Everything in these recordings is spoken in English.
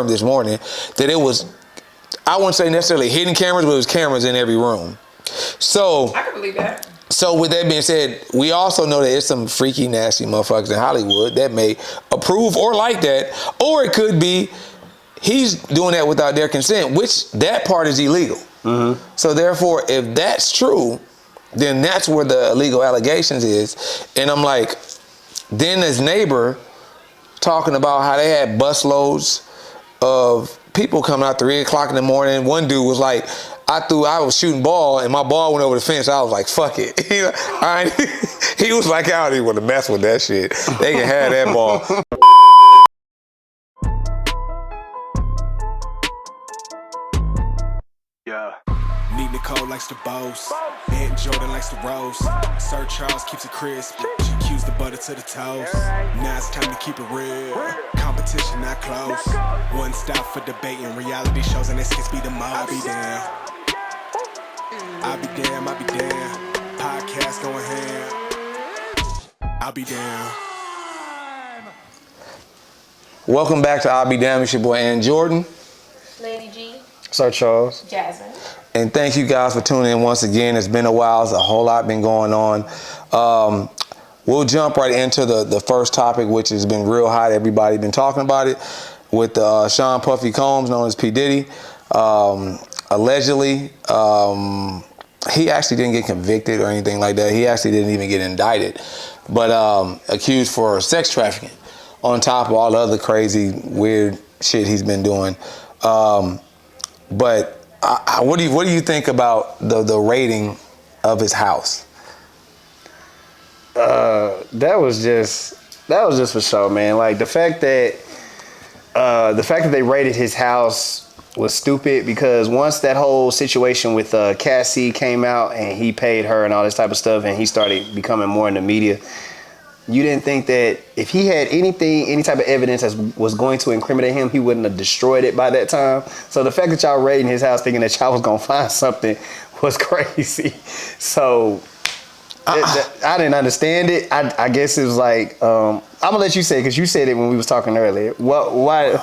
this morning that it was, I wouldn't say necessarily hidden cameras, but it was cameras in every room. So I can believe that. So with that being said, we also know that there's some freaky, nasty motherfuckers in Hollywood that may approve or like that, or it could be he's doing that without their consent, which that part is illegal. Mm-hmm. So therefore, if that's true, then that's where the illegal allegations is. And I'm like, then this neighbor talking about how they had busloads of people coming out 3 o'clock in the morning. One dude was like, I was shooting ball and my ball went over the fence. I was like, fuck it. He was like, I don't even want to mess with that shit. They can have that ball. Yeah. Neat Nicole likes to boast. Ben Jordan likes to roast. Sir Charles keeps it crisp. GQ's the butter to the toast. Now it's time to keep it real. Competition not close. One stop for debating. Reality shows and this kids be the most. I'll be damn. I'll be damn, I'll be damn. Podcast going ham. I'll be damn. Welcome back to I'll Be Damn. It's your boy Ann Jordan. Lady G. Sir Charles. Jasmine. And thank you guys for tuning in once again. It's been a while. There's a whole lot been going on. We'll jump right into the first topic, which has been real hot. Everybody been talking about it with Sean Puffy Combs, known as P. Diddy. Allegedly, he actually didn't get convicted or anything like that. He actually didn't even get indicted, but accused for sex trafficking on top of all the other crazy, weird shit he's been doing. But what do you think about the rating of his house? That was just for show, man. Like the fact that they raided his house was stupid, because once that whole situation with Cassie came out and he paid her and all this type of stuff, and he started becoming more in the media, you didn't think that if he had any type of evidence that was going to incriminate him, he wouldn't have destroyed it by that time. So the fact that y'all raiding his house thinking that y'all was gonna find something was crazy. So I didn't understand it. I guess it was like, I'm gonna let you say it, because you said it when we was talking earlier. Why?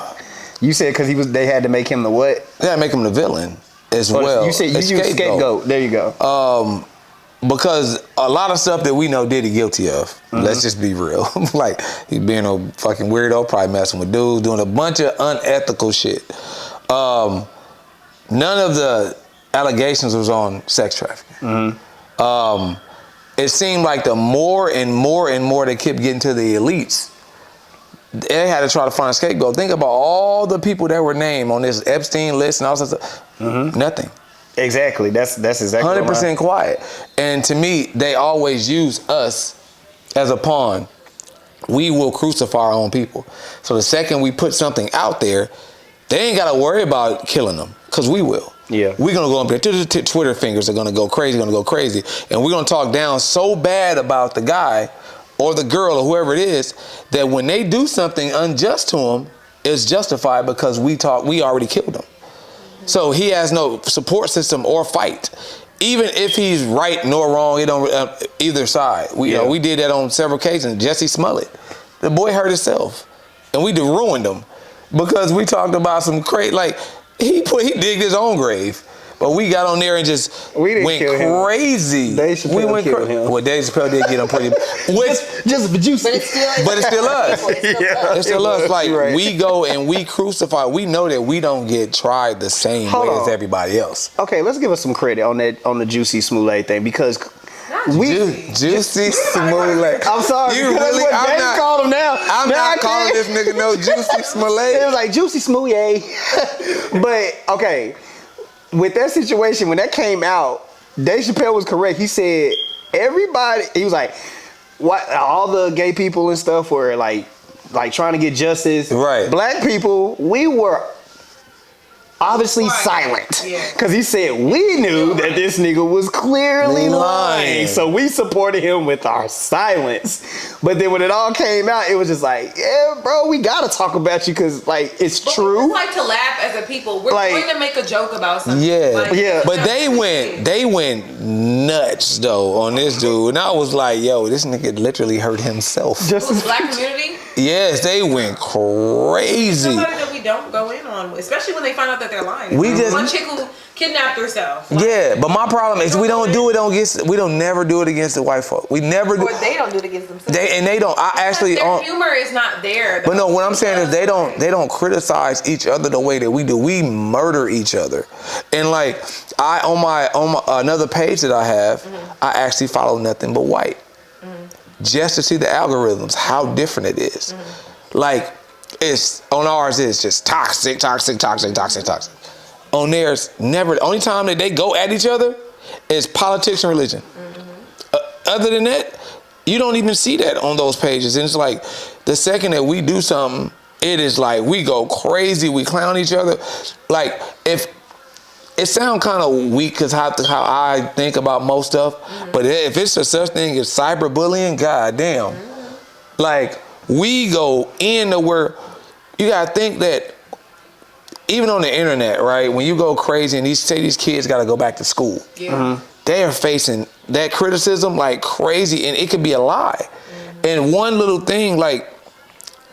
You said because they had to make him the what? They had to make him the villain as well. You said you used scapegoat. There you go. Because a lot of stuff that we know Diddy guilty of. Mm-hmm. Let's just be real. Like, he being a fucking weirdo, probably messing with dudes, doing a bunch of unethical shit. None of the allegations was on sex trafficking. Mm-hmm. It seemed like the more and more and more they kept getting to the elites, they had to try to find a scapegoat. Think about all the people that were named on this Epstein list and all that stuff. Mm-hmm. Nothing. Exactly. That's exactly 100% quiet. And to me, they always use us as a pawn. We will crucify our own people. So the second we put something out there, they ain't got to worry about killing them, because we will. Yeah. We're going to go up there. Twitter fingers are going to go crazy, And we're going to talk down so bad about the guy or the girl or whoever it is, that when they do something unjust to him, it's justified because we already killed him. So he has no support system or fight. Even if he's right nor wrong, it don't either side. We did that on several occasions. Jesse Smollett, the boy hurt himself, and we ruined him because we talked about some crazy. Like he digged his own grave, but we got on there and just went crazy. Dave Chappelle killed him. Well, Dave Chappelle did get him pretty. just for juice. But it's still us. It's still us. Like, right. We go and we crucify. We know that we don't get tried the same way as everybody else. Okay, let's give us some credit on the Juicy Smollett thing, because Juicy Smollett. I'm sorry. You really? I'm not called him now. I'm not calling this nigga no Juicy Smollett. It was like Juicy Smollett. But okay, with that situation, when that came out, Dave Chappelle was correct. He said he was like, what, all the gay people and stuff were like trying to get justice. Right. Black people, we were obviously silent, because he said we knew that this nigga was clearly lying, so we supported him with our silence. But then when it all came out, it was just like, yeah, bro, we gotta talk about you, because like it's true. We like to laugh as a people. We're going to make a joke about something. Yeah. But they went nuts though on this dude, and I was like, yo, this nigga literally hurt himself. Just the black community. Yes, they went crazy. Somebody that we don't go in on, especially when they find out that they're lying. We just one chick who kidnapped herself. Like, yeah, but my problem is we don't never do it against the white folk. We never do. Or they don't do it against themselves. They don't. I actually their humor is not there. But no, what I'm saying is they don't criticize each other the way that we do. We murder each other, and like on my another page that I have, I actually follow nothing but white, just to see the algorithms, how different it is. Like it's on ours is just toxic. On theirs, never. The only time that they go at each other is politics and religion. Other than that, you don't even see that on those pages. And it's like the second that we do something, it is like we go crazy. We clown each other. Like if it sounds kind of weak because how I think about most stuff, but if it's a such thing as cyberbullying, goddamn, like we go into where you gotta think that. Even on the internet, right? When you go crazy and these kids got to go back to school, they are facing that criticism like crazy, and it could be a lie. And one little thing, like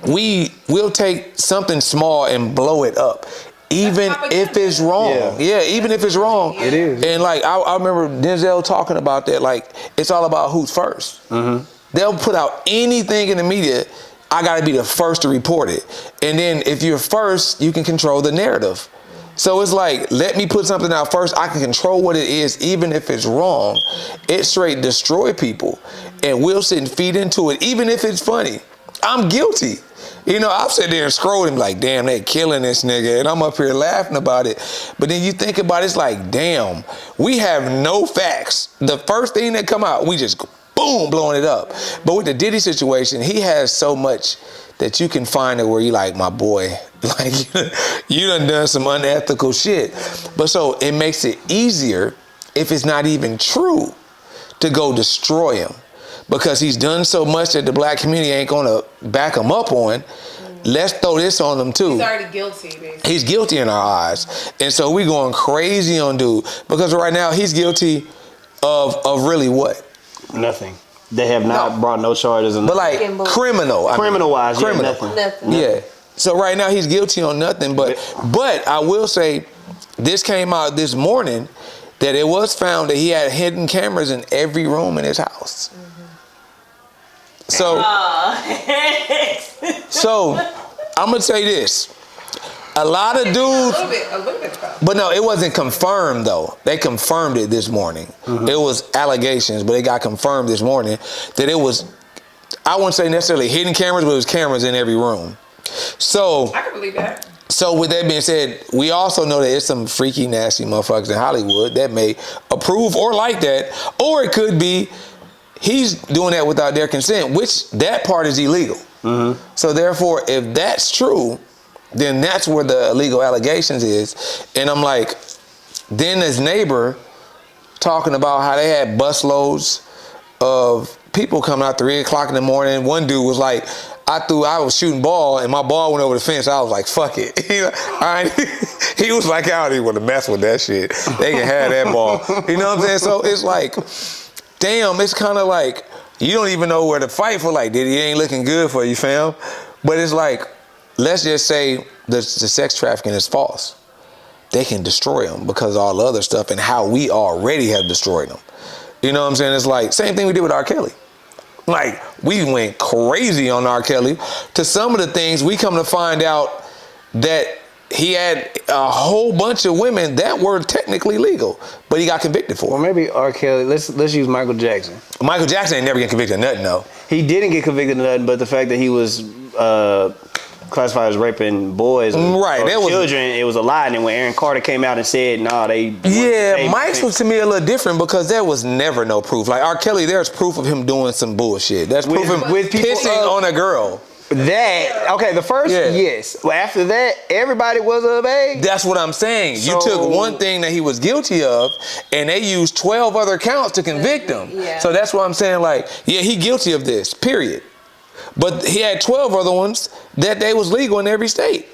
we'll take something small and blow it up, even if it's wrong. Yeah, even if it's wrong, it is. And like I remember Denzel talking about that. Like it's all about who's first. They'll put out anything in the media. I gotta be the first to report it. And then if you're first, you can control the narrative. So it's like, let me put something out first. I can control what it is, even if it's wrong. It straight destroy people. And we'll sit and feed into it, even if it's funny. I'm guilty. You know, I've sat there and scrolled and like, damn, they killing this nigga. And I'm up here laughing about it. But then you think about it, it's like, damn, we have no facts. The first thing that come out, we just go, boom, blowing it up. But with the Diddy situation, he has so much that you can find it where you like, my boy, like you done some unethical shit. But so it makes it easier if it's not even true to go destroy him, because he's done so much that the black community ain't gonna back him up on. Let's throw this on him too. He's already guilty, basically. He's guilty in our eyes. And so we going crazy on dude, because right now he's guilty of really what? Nothing. They have not brought no charges. But like criminal-wise, criminal. Nothing. Yeah. So right now he's guilty on nothing. But I will say, this came out this morning that it was found that he had hidden cameras in every room in his house. So I'm gonna say this. A lot of dudes, a little bit but no, it wasn't confirmed though. They confirmed it this morning. It was allegations, but it got confirmed this morning that it was, I wouldn't say necessarily hidden cameras, but it was cameras in every room. So I can believe that. So with that being said, we also know that there's some freaky, nasty motherfuckers in Hollywood that may approve or like that, or it could be he's doing that without their consent, which that part is illegal. So therefore, if that's true, then that's where the illegal allegations is. And I'm like, then his neighbor talking about how they had busloads of people coming out 3 o'clock in the morning. One dude was like, I was shooting ball and my ball went over the fence. I was like, fuck it. He was like, I don't even want to mess with that shit. They can have that ball. You know what I'm saying? So it's like, damn, it's kind of like, you don't even know where to fight for. Like, Diddy ain't looking good for you, fam. But it's like, let's just say the sex trafficking is false. They can destroy them because of all the other stuff and how we already have destroyed them. You know what I'm saying? It's like, same thing we did with R. Kelly. Like, we went crazy on R. Kelly. To some of the things, we come to find out that he had a whole bunch of women that were technically legal, but he got convicted for. Well, maybe R. Kelly, let's use Michael Jackson. Michael Jackson ain't never get convicted of nothing, though. He didn't get convicted of nothing, but the fact that he was classified as raping boys or children, it was a lie. And then when Aaron Carter came out and said, nah, Mike's was to me a little different because there was never no proof. Like R. Kelly, there's proof of him doing some bullshit. There's proof of him pissing on a girl. The first, yes. Well, after that, everybody was of age. That's what I'm saying. You took one thing that he was guilty of, and they used 12 other counts to convict him. Yeah. So that's what I'm saying. Like, yeah, he guilty of this, period. But he had 12 other ones that they was legal in every state.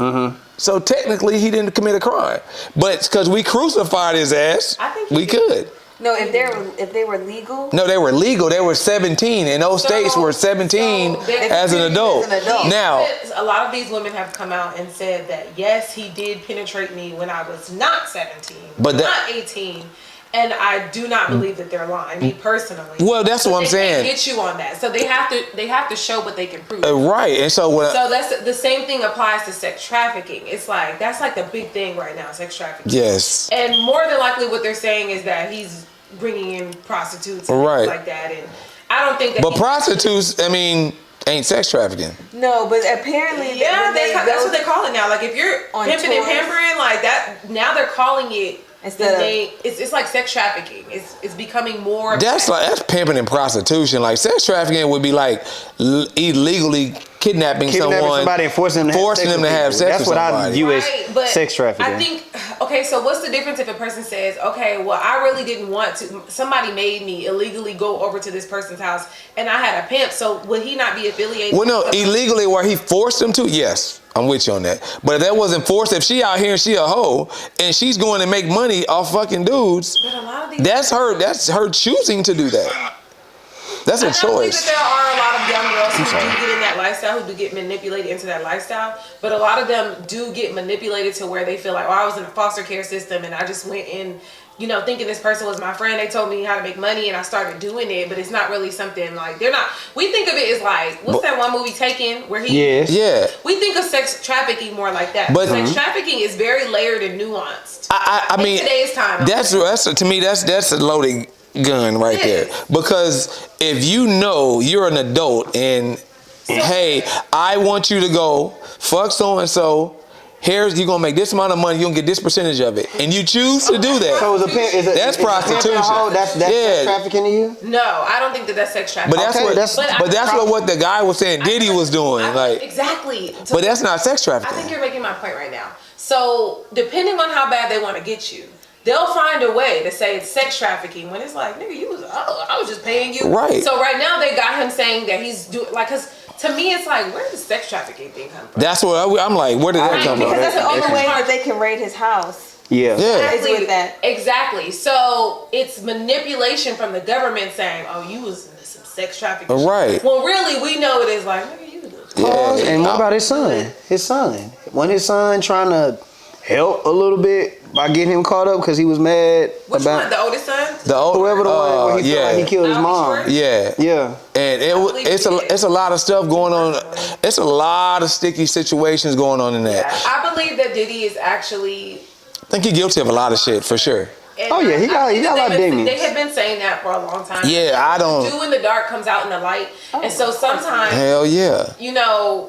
So technically, he didn't commit a crime. But because we crucified his ass, we could. No, if they were legal. No, they were legal. They were 17, and those states were 17 as an adult. Now, a lot of these women have come out and said that yes, he did penetrate me when I was not 17, but not 18. And I do not believe that they're lying, me personally. Well, that's what I'm saying. They can't get you on that, so they have to show what they can prove. Right, and so that's the same thing applies to sex trafficking. It's like that's like the big thing right now, sex trafficking. Yes. And more than likely, what they're saying is that he's bringing in prostitutes and things like that, and I don't think that. But prostitutes, I mean, ain't sex trafficking. No, but apparently, that's what they call it now. Like if you're pimping and pampering like that, now they're calling it. It's like sex trafficking. It's becoming more. That's pimping and prostitution. Like sex trafficking would be like illegally kidnapping somebody and forcing them to have sex. That's what I view as sex trafficking. I think. Okay, so what's the difference if a person says, "Okay, well, I really didn't want to. Somebody made me illegally go over to this person's house, and I had a pimp. So would he not be affiliated?" Well, no, illegally where he forced them to. Yes, I'm with you on that. But if that wasn't forced, if she out here and she a hoe and she's going to make money off fucking dudes, but a lot of these that's her choosing to do that. That's a choice. I believe that there are a lot of young girls who do get in that lifestyle, who do get manipulated into that lifestyle. But a lot of them do get manipulated to where they feel like, I was in a foster care system and I just went in, thinking this person was my friend. They told me how to make money and I started doing it. But it's not really something like, they're not. We think of it as like, what's that one movie, Taken, where he... Yes. Yeah. We think of sex trafficking more like that. But sex trafficking is very layered and nuanced. I mean, in today's time. That's to me, that's a loaded gun right there, because if you're an adult and hey, I want you to go fuck so and so, you're gonna make this amount of money, you're gonna get this percentage of it, and you choose to do that. So that's prostitution. That's sex trafficking to you? No, I don't think that's sex trafficking. But that's what the guy was saying Diddy was doing. Exactly. So but that's not sex trafficking. I think you're making my point right now. So depending on how bad they want to get you, they'll find a way to say it's sex trafficking when it's like, nigga, I was just paying you. Right. So right now they got him saying that he's doing, because to me it's like, where does sex trafficking thing come from? That's what I'm like, where did that come from? Because that's the only way that they can raid his house. Yeah. Exactly. With that. Exactly. So it's manipulation from the government saying, you was into some sex trafficking. Right. Well, really, we know it is like, nigga, you was. Yeah. And what about his son? When his son trying to help a little bit by getting him caught up because he was mad. Which about one? The oldest son? Whoever the one where he felt like he killed his mom. Yeah. Yeah. And it's a lot of stuff going on. It's a lot of sticky situations going on in that. I believe that Diddy is actually... I think he's guilty of a lot of shit, for sure. And he got a lot of demons. They have been saying that for a long time. Yeah, I don't... Do in the dark comes out in the light. And so sometimes... Hell yeah.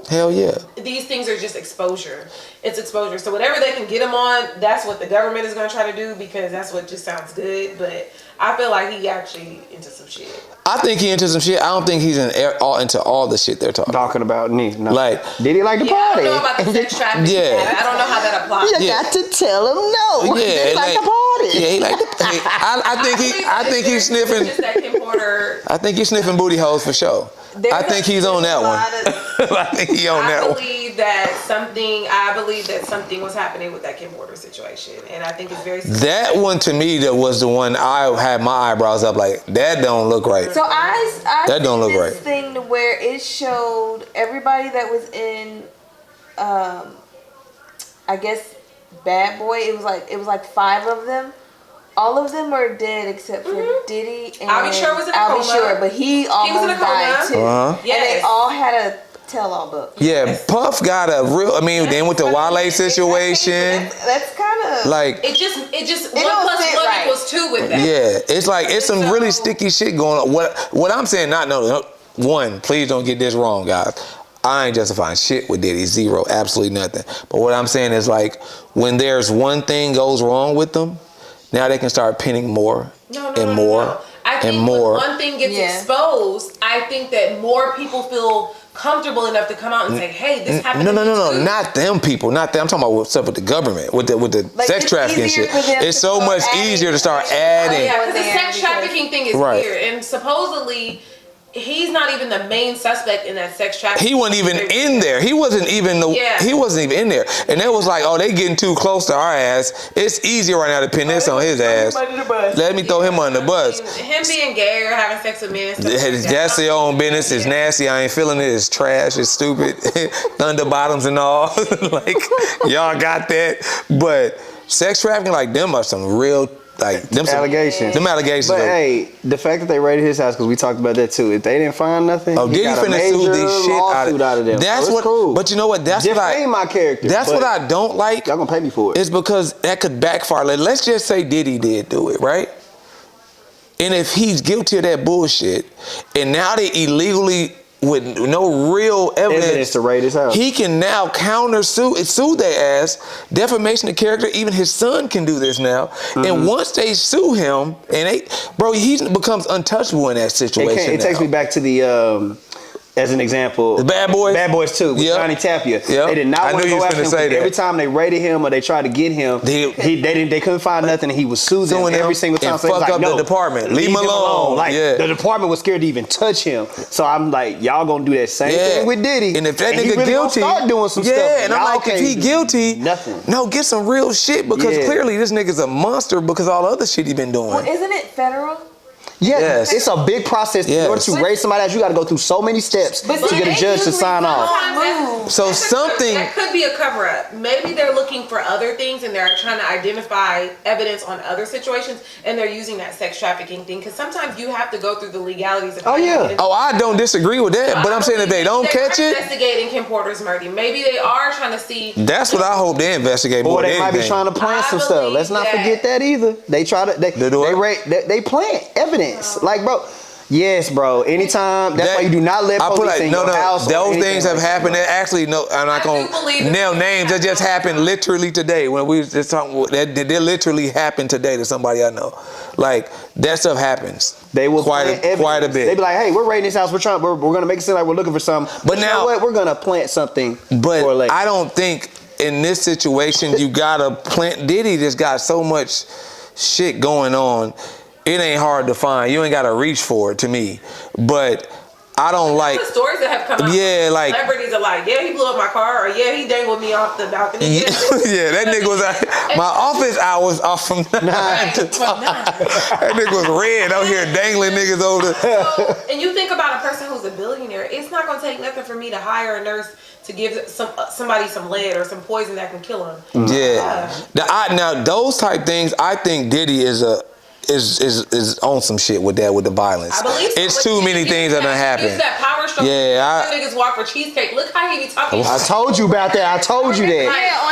Hell yeah. These things are just exposure. It's exposure. So whatever they can get him on, that's what the government is going to try to do, because that's what just sounds good. But I feel like he actually into some shit. I think he into some shit. I don't think he's into all the shit they're talking about. No. Like, did he like the party? I don't know about the sex trafficking. I don't know how that applies. You got to tell him no. Yeah, he like the party. Yeah, he like the party. I think he's sniffing. I think he's sniffing booty holes for sure. I think he's on that one. I think he on that one. I believe that something was happening with that Kim Porter situation, and I think it's very serious. That one to me, that was the one I had my eyebrows up like, that don't look right. So I that don't look right. This thing to where it showed everybody that was in, I guess, Bad Boy. It was like 5 of them. All of them are dead except for Diddy and I'll be sure was in a coma. Sure, but he almost died too. Uh-huh. And they all had a tell-all book. Yeah, Puff got a real. Then with the Wale situation, that's kind of like it just 1 + 1 = 2 with that. Yeah, it's like it's some really sticky shit going on. What I'm saying, one, please don't get this wrong, guys. I ain't justifying shit with Diddy, zero, absolutely nothing. But what I'm saying is, like, when there's one thing goes wrong with them, now they can start pinning more and more. I think when one thing gets exposed, I think that more people feel comfortable enough to come out and say, "Hey, this happened." No, not them people, not them. I'm talking about what's up with the government, with the sex trafficking shit. It's so much easier to start adding. Yeah, because the sex trafficking thing is weird, and supposedly he's not even the main suspect in that sex trafficking. He wasn't even in there. He wasn't even in there. And they was like, oh, they getting too close to our ass. It's easier right now to pin this on his ass. Let me throw him under the bus. Him being gay or having sex with men. That's their own business. It's nasty. I ain't feeling it. It's trash. It's stupid. Thunder bottoms and all. Like, y'all got that. But sex trafficking, like, them are some real, like, them allegations. Them allegations. But hey, the fact that they raided his house, because we talked about that too. If they didn't find nothing, Diddy finna sue the shit out of them. That's what. Cool. But you know what? That's Defame my character. That's what I don't like. Y'all gonna pay me for it. It's because that could backfire. Like, let's just say Diddy did do it, right? And if he's guilty of that bullshit, and now they illegally, with no real evidence to raid his house, he can now sue their ass, defamation of character. Even his son can do this now. And once they sue him, and he becomes untouchable in that situation. It takes me back to the as an example, the Bad Boys. Bad Boys 2 with Johnny Tapia. They did not want to go after him. Every time they raided him or they tried to get him, they couldn't find nothing, and he was suing them every single time. And fuck up the department. Leave him alone. Like the department was scared to even touch him. So I'm like, y'all gonna do that same thing with Diddy. And if that nigga really guilty, start doing some stuff. And I'm like, if he guilty, nothing. No, get some real shit, because clearly this nigga's a monster because all the other shit he been doing. Well, isn't it federal? Yes, it's a big process. In order to raise somebody else, you got to go through so many steps to get a judge to sign off. So something that could be a cover up. Maybe they're looking for other things and they're trying to identify evidence on other situations, and they're using that sex trafficking thing, because sometimes you have to go through the legalities of I don't disagree with that, but I'm saying if they don't catch it, investigating Kim Porter's murder, maybe they are trying to see. That's what I hope they investigate more. Or they might be trying to plant some stuff. Let's not forget that either. They try to they plant evidence. Like, bro, yes, bro. Anytime, that's why you do not let police in your house. Those things have happened. Actually, no, I'm not gonna nail names. That just happened literally today when we was just talking. That literally happened today to somebody I know. Like, that stuff happens. They will quite a bit. They be like, hey, we're raiding this house. We're gonna make it seem like we're looking for something. But now, you know what? We're gonna plant something. But I don't think in this situation you gotta plant. Diddy just got so much shit going on. It ain't hard to find. You ain't got to reach for it, to me. But I don't like the stories that have come out. Yeah, like celebrities are like, he blew up my car, or he dangled me off the balcony. That nigga was my office hours off from 9 to 5. That nigga was red out here dangling niggas over. So, and you think about a person who's a billionaire. It's not gonna take nothing for me to hire a nurse to give somebody some lead or some poison that can kill him. Now those type things, I think Diddy is on some shit with that, with the violence. I believe so. It's too many things that done happened. It's that power struggle. Niggas walk for cheesecake. Look how he be talking. I told you about that. I told you that.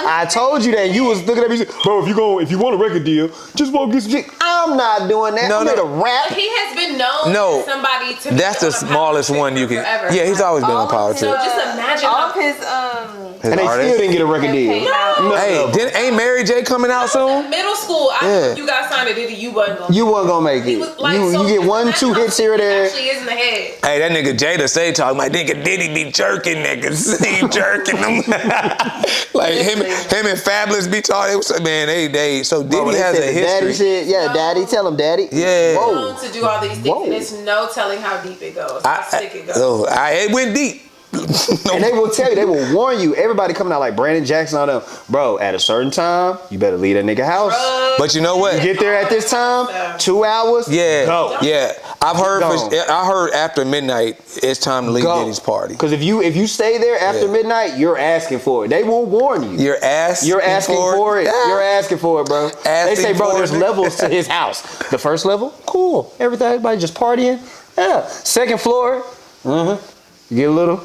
I told you that. You was looking at me, bro. If you want a record deal, just go get some shit. I'm not doing that. I'm gonna rap. He has been known as somebody to. That's the smallest one you can. Forever. Yeah, he's always been on power trip. So just imagine all of his and they still didn't get a record deal. Hey, ain't Mary J coming out soon? Middle school, you got signed to Diddy. You wasn't gonna make it. You get 1-2 hits here or there. Actually, is in the head. Hey, that nigga Jada say talking like nigga Diddy be jerking niggas. He jerking them. Like him and Fabulous be talking. Man, they so Diddy has a history. Daddy shit. Yeah, Daddy. Tell him, Daddy. Yeah. Known to do all these things, and it's no telling how deep it goes. How thick it goes. It went deep. And they will tell you, they will warn you. Everybody coming out like Brandon Jackson on them, bro. At a certain time, you better leave that nigga house. But you know what? You get there at this time, 2 hours. Go. Yeah, I heard after midnight, it's time to leave Diddy's party. Because if you stay there after midnight, you're asking for it. They will warn you. You're asking for it. Yeah. You're asking for it, bro. They say, bro, there's levels to his house. The first level, cool. Everybody just partying. Yeah. Second floor, you get a little.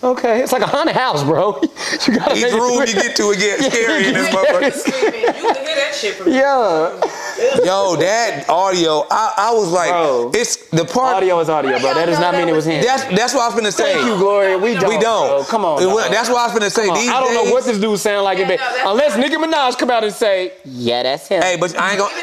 Okay, it's like a haunted house, bro. Each room you get to, it gets scary in this motherfucker. You can hear that shit from Yo, that audio, I was like, bro, it's the part. Audio is audio, bro. That does not mean it was him. That's what I was finna say. Thank you, Gloria. We don't. Bro. Come on. That's what I was finna say. I don't know what this dude sound like, unless Nicki Minaj come out and say, yeah, that's him. Hey, but I ain't gonna.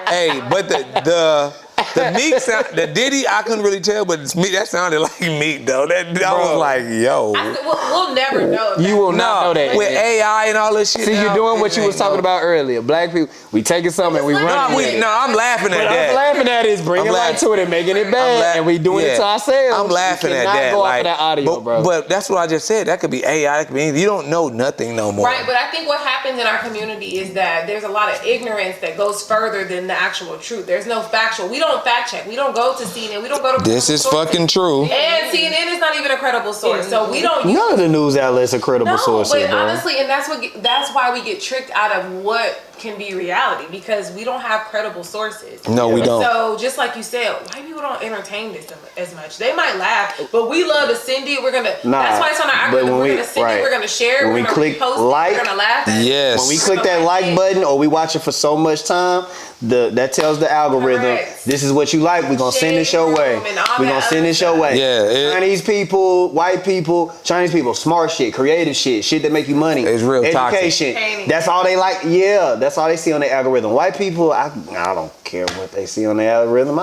Hey, but the The Meek sound, the Diddy, I couldn't really tell, but Meek, that sounded like Meek though. I was like, yo. We'll never know. You will not know that. With AI and all this shit. See, you're doing what you was talking about earlier. Black people, we taking something and we running it. No, I'm laughing at that. I'm laughing at it, bringing light to it and making it bad, and we doing it to ourselves. I'm laughing at that. Go off of that audio, bro. But that's what I just said. That could be AI. That could be anything. You don't know nothing no more. Right, but I think what happens in our community is that there's a lot of ignorance that goes further than the actual truth. There's no factual. We don't fact check. We don't go to CNN. We don't go to. This is fucking true. And CNN is not even a credible source, so we don't. None of the news outlets are credible sources, but bro. honestly, and that's why we get tricked out of what can be reality, because we don't have credible sources. No, we don't. So just like you said, white people don't entertain this as much. They might laugh, but we love to send it. We're gonna. That's why it's on our algorithm. We're gonna send it. We're gonna share it. When we click like, we're gonna laugh at it. When we click that like button, or we watch it for so much time, that tells the algorithm, this is what you like. We're gonna send this your way. We're gonna send this your way. Yeah. Chinese people, white people, Chinese people, smart shit, creative shit that make you money. It's real education. Toxic. That's all they like. Yeah, that's all they see on the algorithm. White people, I don't care what they see on the algorithm.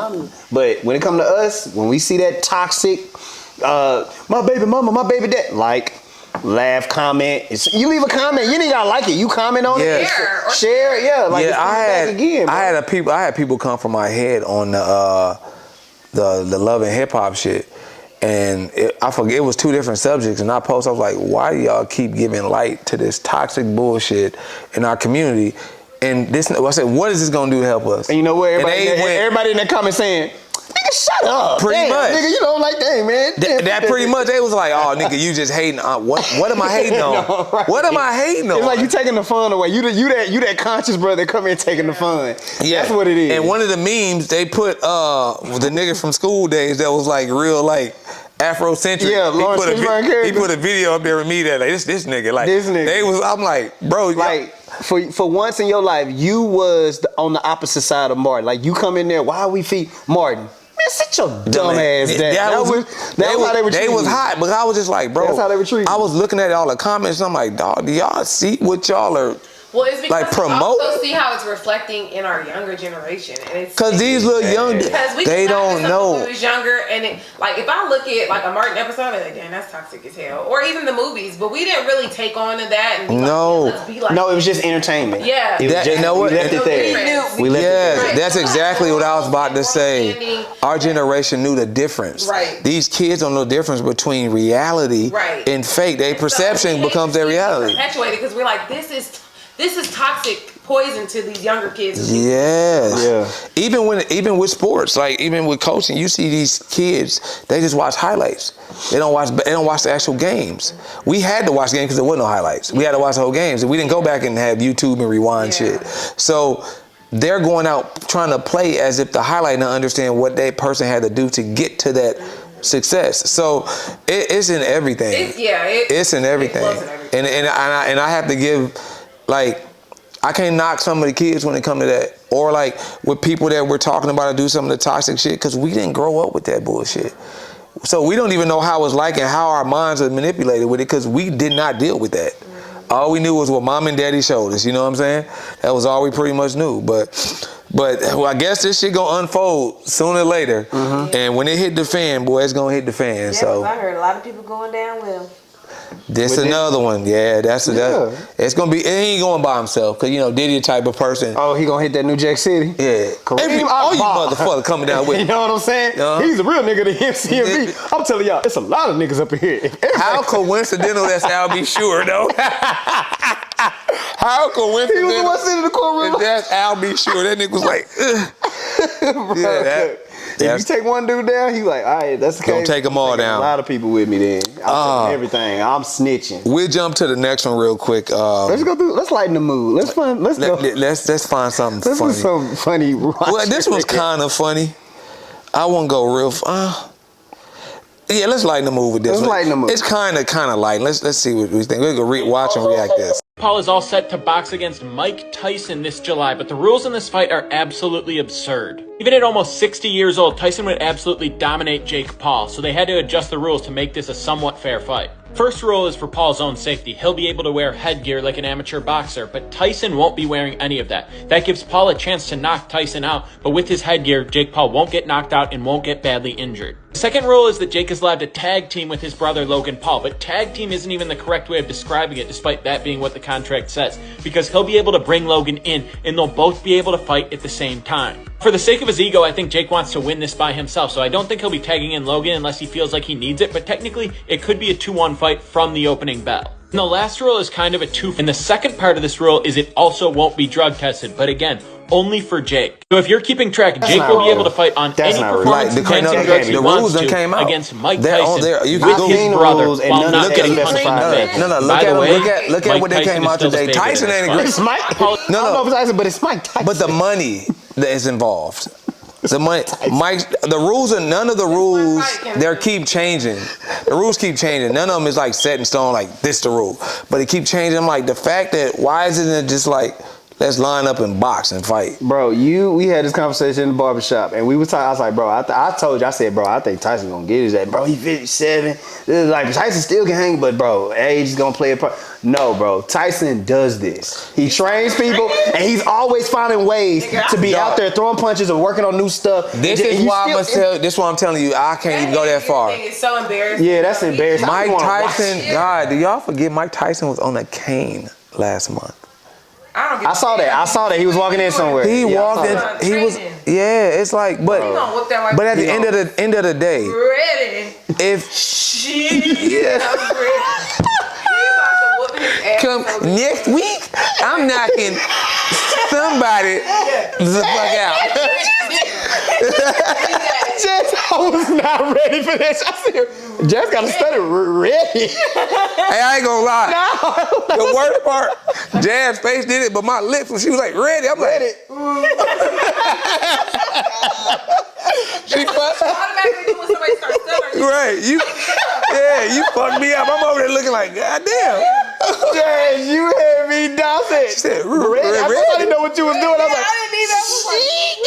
But when it comes to us, when we see that toxic, my baby mama, my baby dad, like, laugh, comment. You leave a comment, you ain't gotta like it. You comment on it, share, yeah. Like, I had people come from my head on the love and hip hop shit, and I forget, it was two different subjects, and I was like, why do y'all keep giving light to this toxic bullshit in our community? And this, I said, what is this gonna do to help us? And you know what? Everybody in the comments saying, nigga, shut up. Pretty much. Nigga, you don't like that, man. That pretty much, they was like, oh, nigga, you just hating. What am I hating on? No, right. What am I hating on? It's like you taking the fun away. You that conscious brother that come in taking the fun. Yeah. That's what it is. And one of the memes, they put the nigga from School Days that was like real, like, Afrocentric. Yeah, he put a video up there with me that, like, this nigga, like, this nigga. I'm like, bro, like, for once in your life, you was on the opposite side of Martin. Like, you come in there, why we feed Martin? Man, sit your dumb ass down. That was how they were treating They was you. hot, but I was just like, bro. That's how they were treating I you. was looking at all the comments, and I'm like, dog, do y'all see what y'all are? Well, it's because like, promote. we also see how it's reflecting in our younger generation, and it's because these little young, they don't know. When we was younger, and like if I look at like a Martin episode, I'm like, damn, that's toxic as hell. Or even the movies, but we didn't really take on to that. And be no, like, let's be like, no, it was just entertainment. Yeah, it was just, you know what? We left it there. We left it there. That's exactly what I was about to say. Our generation knew the difference. Right. These kids don't know the difference between reality and fake. Their perception becomes their reality. Perpetuated because we're like, this is toxic poison to these younger kids. Yes. Yeah. Even with sports, like even with coaching, you see these kids, they just watch highlights. They don't watch the actual games. We had to watch games because there wasn't no highlights. We had to watch the whole games. And we didn't go back and have YouTube and rewind shit. So they're going out trying to play as if the highlight and understand what that person had to do to get to that success. So it's in everything. It's in everything. And I have to give, like, I can't knock some of the kids when it comes to that, or like with people that we're talking about to do some of the toxic shit, because we didn't grow up with that bullshit. So we don't even know how it's like and how our minds are manipulated with it, because we did not deal with that. All we knew was what mom and daddy showed us, you know what I'm saying? That was all we pretty much knew. But well, I guess this shit gonna unfold sooner or later. And when it hit the fan, boy, it's gonna hit the fan. Yeah, so I heard a lot of people going down with him. This another one, it's gonna be. It ain't going by himself, cause you know Diddy the type of person. Oh, he gonna hit that New Jack City. Yeah, all you motherfuckers coming down with. You know what I'm saying? He's a real nigga to MCMB. I'm telling y'all, it's a lot of niggas up in here. How coincidental that's Al B. Sure though. How coincidental? He was the one sitting in the courtroom. That's Al B. Sure. That nigga was like, Bro, if you take one dude down, he like, all right, that's the case. Don't take them all down. A lot of people with me then. I'm taking everything. I'm snitching. We'll jump to the next one real quick. Let's lighten the mood. Let's go. Let's find something funny. Let's do something funny. Well, this one's kind of funny. I won't go real. Yeah, let's lighten the mood with this. Let's lighten the mood. It's kind of light. Let's see what we think. We're gonna watch and react this. Paul is all set to box against Mike Tyson this July, but the rules in this fight are absolutely absurd. Even at almost 60 years old, Tyson would absolutely dominate Jake Paul, so they had to adjust the rules to make this a somewhat fair fight. First rule is for Paul's own safety. He'll be able to wear headgear like an amateur boxer, but Tyson won't be wearing any of that. That gives Paul a chance to knock Tyson out, but with his headgear, Jake Paul won't get knocked out and won't get badly injured. The second rule is that Jake is allowed to tag team with his brother Logan Paul, but tag team isn't even the correct way of describing it, despite that being what the contract says, because he'll be able to bring Logan in, and they'll both be able to fight at the same time. For the sake of his ego, I think Jake wants to win this by himself, so I don't think he'll be tagging in Logan unless he feels like he needs it, but technically, it could be a 2-1 fight from the opening bell. And the last rule is kind of a 2, and the second part of this rule is it also won't be drug tested, but again, only for Jake. So if you're keeping track, Jake will be able to fight on any performance-enhancing drugs he wants to against Mike Tyson with his brother while not getting punched in the face. No, look at what they came out today. Tyson ain't agreed. It's Mike. I don't know if it's Tyson, but it's Mike Tyson. But the money that is involved. The money, Mike. The rules are none of the rules. They keep changing. The rules keep changing. None of them is like set in stone. Like this the rule, but it keep changing. I'm like the fact that why isn't it just like let's line up and box and fight? Bro, we had this conversation in the barbershop, and we was talking. I was like, bro, I told you, I said, bro, I think Tyson gonna get his ass. Bro, he 57. This is like Tyson still can hang, but bro, age is gonna play a part. No, bro, Tyson does this. He trains people, and he's always finding ways to be out there throwing punches or working on new stuff. This is why this is why I'm telling you, I can't even go that far. It's so embarrassing. Yeah, that's embarrassing. Mike Tyson, God, do y'all forget Mike Tyson was on a cane last month? I saw that. He was walking in somewhere. He walked in. He was. Yeah, it's like, but at the end of the day, ready. If come next week, I'm knocking somebody the fuck out. Jess, I was not ready for this. I said, Jess got to study ready. Hey, I ain't gonna lie. No. The worst part, Jaz's face did it, but my lips, when she was like, ready, I'm ready. She fucked. Automatically do when somebody starts stuttering. Right, you fucked me up. I'm over there looking like, God damn. Jazz, you had me dancing. She said, ready. I didn't know what you was doing. I was like, I didn't need that.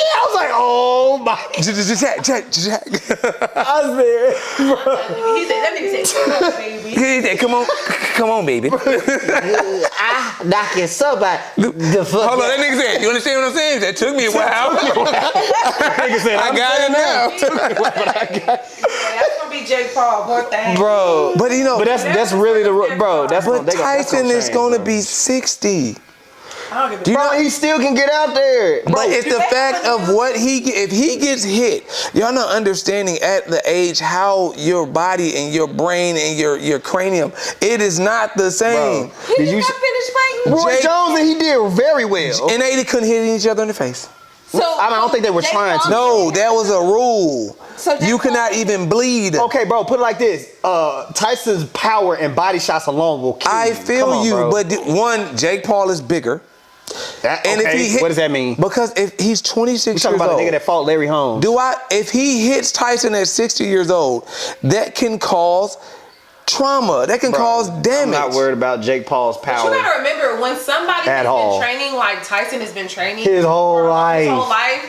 I was like, oh my. Jack. I was there. He said, that nigga said, come on, baby. He said, come on, baby. I knocking somebody the fuck. Hold on, that nigga said, you understand what I'm saying? That took me a while. Nigga said, I got it now. That's gonna be Jake Paul, poor thing. Bro, but you know, but that's really the bro. That's but Tyson is gonna be 60. Do you know he still can get out there? But it's the fact of what if he gets hit, y'all not understanding at the age how your body and your brain and your cranium, it is not the same. Bro, did you finish fighting? Roy Jones, and he did very well. And they couldn't hit each other in the face. So I don't think they were trying to. No, that was a rule. So you cannot even bleed. Okay, bro, put it like this. Tyson's power and body shots alone will kill you. I feel you, bro. but one, Jake Paul is bigger. And if he hit, what does that mean? Because if he's 26 years old. We're talking about the nigga that fought Larry Holmes. If he hits Tyson at 60 years old, that can cause trauma. That can cause damage. I'm not worried about Jake Paul's power. But you gotta remember, when somebody has been training like Tyson has been training his whole life,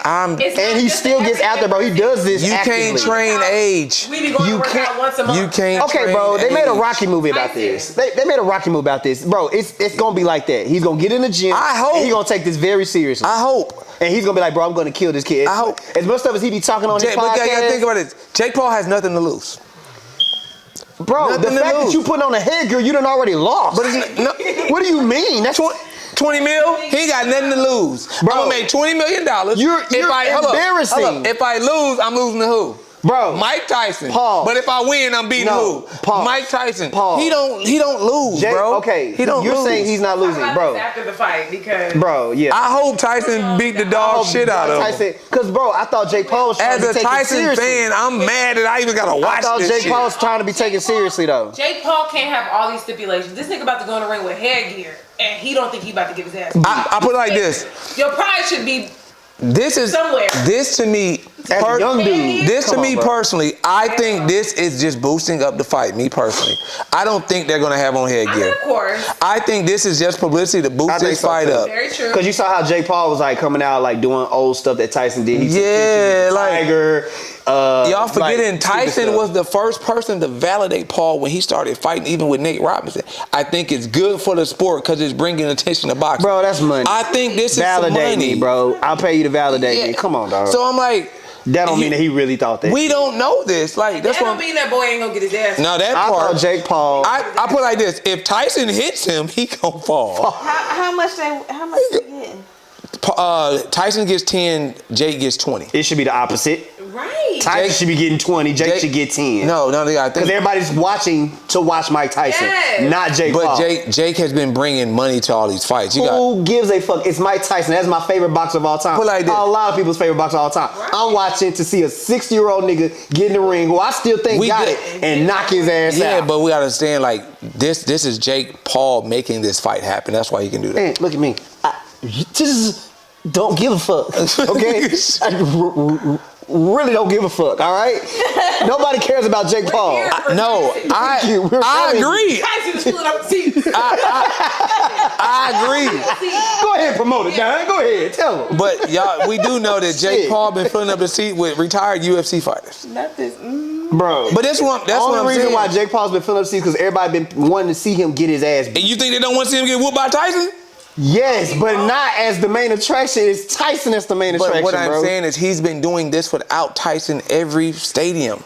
and he still gets out there, bro. He does this. You can't train age. We be going to work out once a month. You can't. Okay, bro. They made a Rocky movie about this. They made a Rocky movie about this, bro. It's gonna be like that. He's gonna get in the gym. I hope. And he's gonna take this very seriously. I hope. And he's gonna be like, bro, I'm gonna kill this kid. I hope. As much stuff as he be talking on his podcast. But you gotta think about it. Jake Paul has nothing to lose. Bro, the fact that you putting on a headgear, you done already lost. But it's what do you mean? That's 20 mil? He ain't got nothing to lose. Bro, I'm gonna make $20 million. You're embarrassing. Hold up. If I lose, I'm losing to who? Bro, Mike Tyson. Paul. But if I win, I'm beating who? Paul. Mike Tyson. Paul. He don't lose, bro. Okay, he don't You're lose. saying he's not losing, bro. After the fight, because I hope Tyson beat the dog shit out of him. Because bro, I thought Jake Paul was trying to be taken seriously. As a Tyson fan, I'm mad that I even gotta watch this. I thought Jake Paul was trying to be taken seriously though. Jake Paul can't have all these stipulations. This nigga about to go in the ring with headgear, and he don't think he about to get his ass beat. I put it like this. Your pride should be somewhere. This to me, As a young dude. This to Come me on, bro. personally, I think this is just boosting up the fight. Me personally, I don't think they're gonna have on headgear. Of course. I think this is just publicity to boost this fight up. Very true. Because you saw how Jake Paul was like coming out like doing old stuff that Tyson did. He took pictures with like Tiger. y'all forgetting like, Tyson was the first person to validate Paul when he started fighting, even with Nate Robinson. I think it's good for the sport because it's bringing attention to boxing. Bro, that's money. I think this is some validate money. me, bro. I'll pay you to validate me. Come on, dog. So I'm like, that don't mean that he really thought that. we don't know this. Like that's That what don't mean that boy ain't gonna get his ass. now that I part. thought Jake Paul. I put it like this: if Tyson hits him, he gonna fall. How much they getting? Tyson gets 10, Jake gets 20. It should be the opposite. Right. Tyson should be getting 20. Jake should get 10. No, they got Because everybody's watching to watch Mike Tyson, Yes. not Jake But Paul. Jake has been bringing money to all these fights. You got Who gives a fuck? It's Mike Tyson. That's my favorite boxer of all time. Put like this. A lot of people's favorite boxer of all time. Right. I'm watching to see a 60-year-old nigga get in the ring who I still think We got get- it and knock his ass yeah, out. but we gotta understand like this is Jake Paul making this fight happen. That's why he can do that. Man, look at me. You just don't give a fuck, okay? I really don't give a fuck, all right? Nobody cares about Jake Paul. No, I agree. Tyson's filling up the seats. I agree. Go ahead and promote it, Don. Go ahead, tell him. But y'all, we do know that Jake Shit. Paul been filling up the seat with retired UFC fighters. Not this. Bro. But that's what the I'm only reason saying. why Jake Paul's been filling up seats because everybody been wanting to see him get his ass beat. And you think they don't want to see him get whooped by Tyson? Yes, but not as the main attraction. It's Tyson that's the main attraction, But what I'm bro. saying is he's been doing this without Tyson every stadium.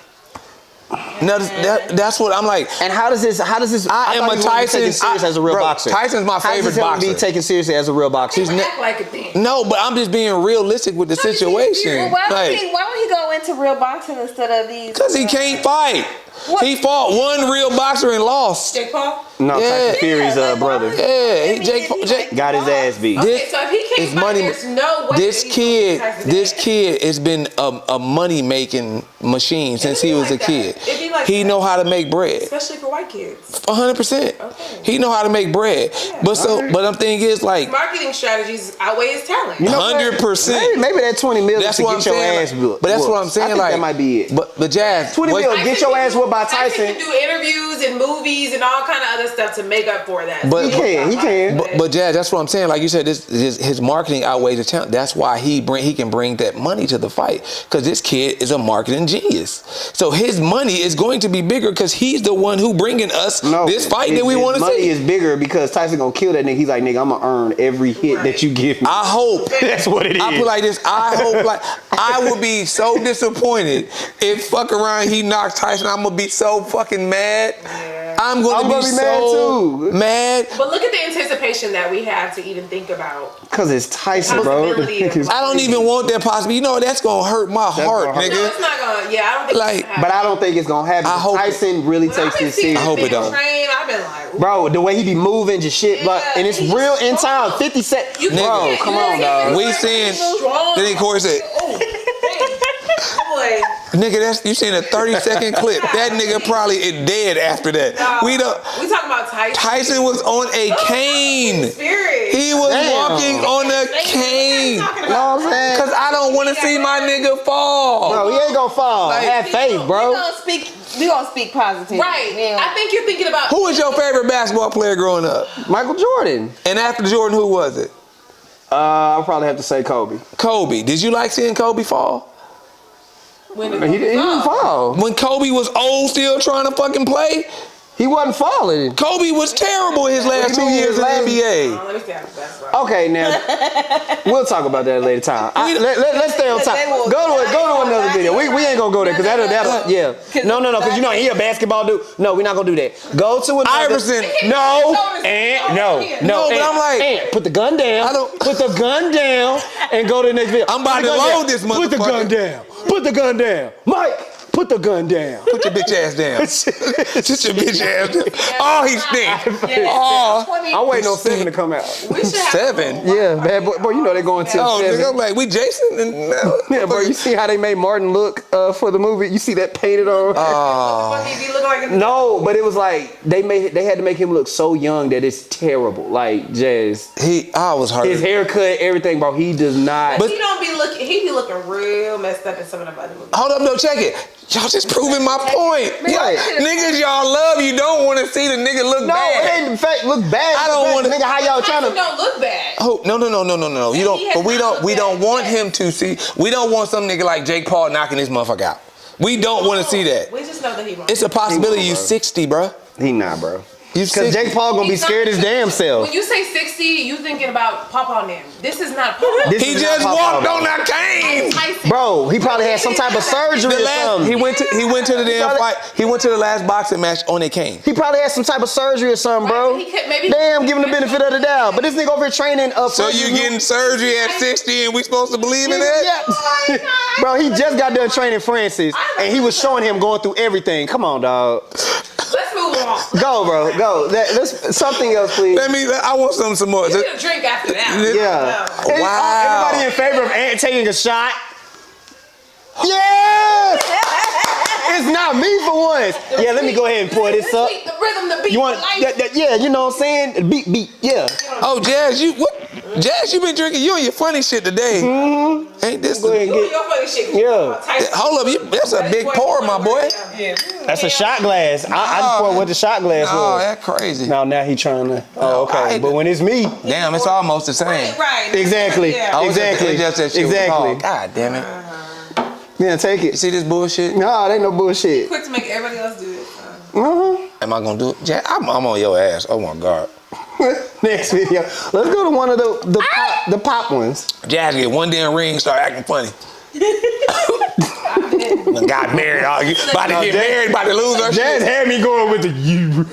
No, that's what I'm like. And how does this? I am thought a he wasn't Tyson. taken serious as a real bro, boxer. Tyson's my How favorite does he boxer. be taken seriously as a real boxer? Act like a thing. No, but I'm just being realistic with the situation. Why would Like, he go into real boxing instead of these? because he can't fight. What? He fought one real boxer and lost. Jake Paul? No, Yeah. Tyson Fury's like, why brother would Yeah, he- Jake got his ass beat. Okay, so if he can't is fight, money. there's no way This that he's gonna beat Tyson's this ass. kid has been a money making machine since be he was like a kid. that. It be like He that. know how to make bread. Especially for white kids. 100%. Okay. He know how to make bread. But the thing is like Marketing strategies outweigh his talent. You know what? 100%. Maybe that 20 million That's to what get I'm your saying. ass whooped. But that's what I'm saying. I think like that might be it. But Jazz, 20 what- million. Get your ass whooped by Tyson. can do interviews and movies and all kind of other stuff to make up for that. But- He can. But Jazz, that's what I'm saying. Like you said, his marketing outweighs the talent. That's why he can bring that money to the fight because this kid is a marketing genius. So his money is going to be bigger because he's the one who bringing us this fight that we want to Money see. is bigger because Tyson gonna kill that nigga. He's like, nigga, I'm gonna earn every hit that you give me. I hope That's what it is. I put like this. I hope like I would be so disappointed if fuck around he knocks Tyson. I'm gonna be so fucking mad. I'm gonna be mad so too. mad. But look at the anticipation that we have to even think about. Cause it's Tyson, bro. Possibility of- I don't even want that possibility. You know that's gonna hurt my heart, gonna hurt. nigga. No, it's not gonna. Yeah, I don't think. Like, it's gonna happen. But I don't think it's gonna happen. I hope Tyson really When I've takes been this seeing serious. I hope him it don't. Train, I've been like, ooh. Bro, the way he be moving, just shit, but Yeah, and it's he's real in strong. time. 50 seconds. You Bro, can't- come you on, can't dog. get We him seeing. strong. Then Corey said, Oh, boy. "Nigga, that's you seen a 30-second clip. That nigga probably is dead after that. We don't." We talking about Tyson. Tyson was on a cane. Spirit. He was Damn. walking on a cane. You know what I'm saying? Cause I don't want to see my nigga fall. Bro, he ain't gonna fall. Like- Have faith, We bro. gonna speak positive. Right. Yeah. I think you're thinking about. Who was your favorite basketball player growing up? Michael Jordan. And after Jordan, who was it? I'll probably have to say Kobe. Kobe. Did you like seeing Kobe fall? When He didn't fall. When Kobe was old, still trying to fucking play? He wasn't falling. Kobe was terrible his last What do 2 you mean years his in the last- NBA. Let me see after basketball. Okay, now we'll talk about that at a later time. Let's stay on top. Go to another video. We ain't gonna go there because that'll yeah. No, because you know he a basketball dude. No, we're not gonna do that. Go to another. Iverson. No, and no. No, but and- I'm like- and put the gun down. I don't- Put the gun down and go to the next video. I'm about Put the to gun load down. this Put the gun motherfucker. down. Put the gun down, Mike. Put the gun down. Put your bitch ass down. Sit your bitch ass down. Oh, he stink. Yeah, Oh, I'm waiting on 7 to come out. we should have 7. Yeah, bad boy. Boy, you know they going till Oh, 7. nigga, I'm like, we Jason? And, Yeah, bro, you see how they made Martin look for the movie? You see that painted on? Fuck, he be looking like a No, but it was like they had to make him look so young that it's terrible. Like Jazz, I was hurt. his haircut, everything, bro. He does not. But he don't be looking. He be looking real messed up in some of the other movies. Hold up, no, check it. Y'all just proving my point. Right. Niggas y'all love, you don't want to see the nigga look No, bad. it ain't in fact look bad. I don't want to. Nigga, how y'all trying Tyson to? don't look bad. Oh no. You don't. he has But we not don't. looked We don't bad want yet. him to see. We don't want some nigga like Jake Paul knocking this motherfucker out. We don't want to see that. We just know that he won't. It's a possibility He you won't, bro. 60, bro. He not, bro. You Because 60. Jake Paul gonna be He's not scared his 60. damn self. When you say 60, you thinking about Papa now. This is not Papa. This He is just not walked Papa, on that cane. Tyson. Bro, he probably had some type of surgery or something. He went to the damn fight. He went to the last boxing match on a cane. He probably had some type of surgery or something, bro. Right, he could- maybe- Damn, give him the benefit of the doubt. But this nigga over here training up. So you getting surgery at 60 and we supposed to believe in that? Yeah. Bro, he just got done training Francis, and he was showing him going through everything. Come on, dog. Let's move on. Go, bro. Go. Let's something else, please. I want some more. You need a drink after that. Yeah. Wow. Everybody in favor of Ant taking a shot? Yeah. It's not me for once. Yeah, let me go ahead and pour this up. The rhythm, the beat, You want? the life. Yeah, you know what I'm saying? Beat. Yeah. Oh, Jazz, Jazz, you been drinking. You on your funny shit today. Mm-hmm. Ain't this? Go ahead and You get. your funny shit. Yeah. Hold up, that's a big pour, my boy. Yeah. That's a shot glass. I just poured what the shot glass Oh, was. that's crazy. Now he trying to. Oh, okay. But when it's me, Damn, it's almost the same. Right. exactly, Yeah. Oh, it's exactly, just that shit was exactly. called. God damn it. Yeah, take You it. see this bullshit? No, that ain't no bullshit. Quick to make everybody else do it. Am I gonna do it? Jazz, I'm on your ass. Oh my God. Next video. Let's go to one of the pop ones. Jazz get one damn ring, start acting funny. Got married. About to get married, about to lose her Jazz shit. had me going with the you.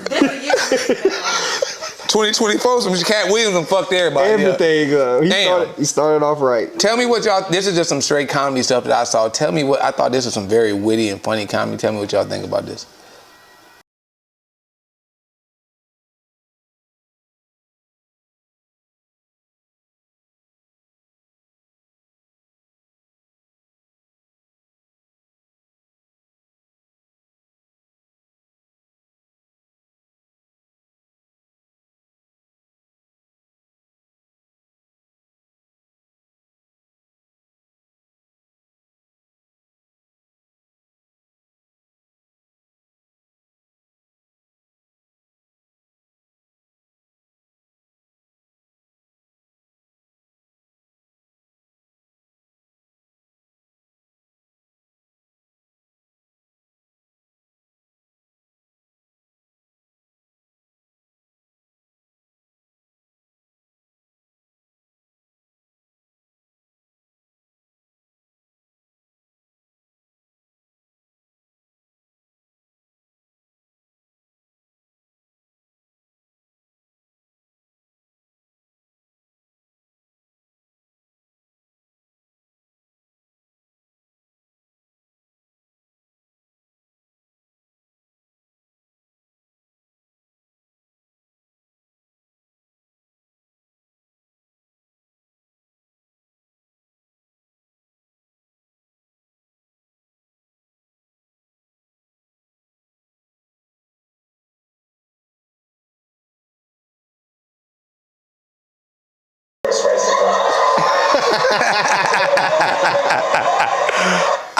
2024, some Cat Williams and fucked everybody. up. Everything. Damn. He started off right. Tell me what y'all. This is just some straight comedy stuff that I saw. Tell me what I thought. This was some very witty and funny comedy. Tell me what y'all think about this.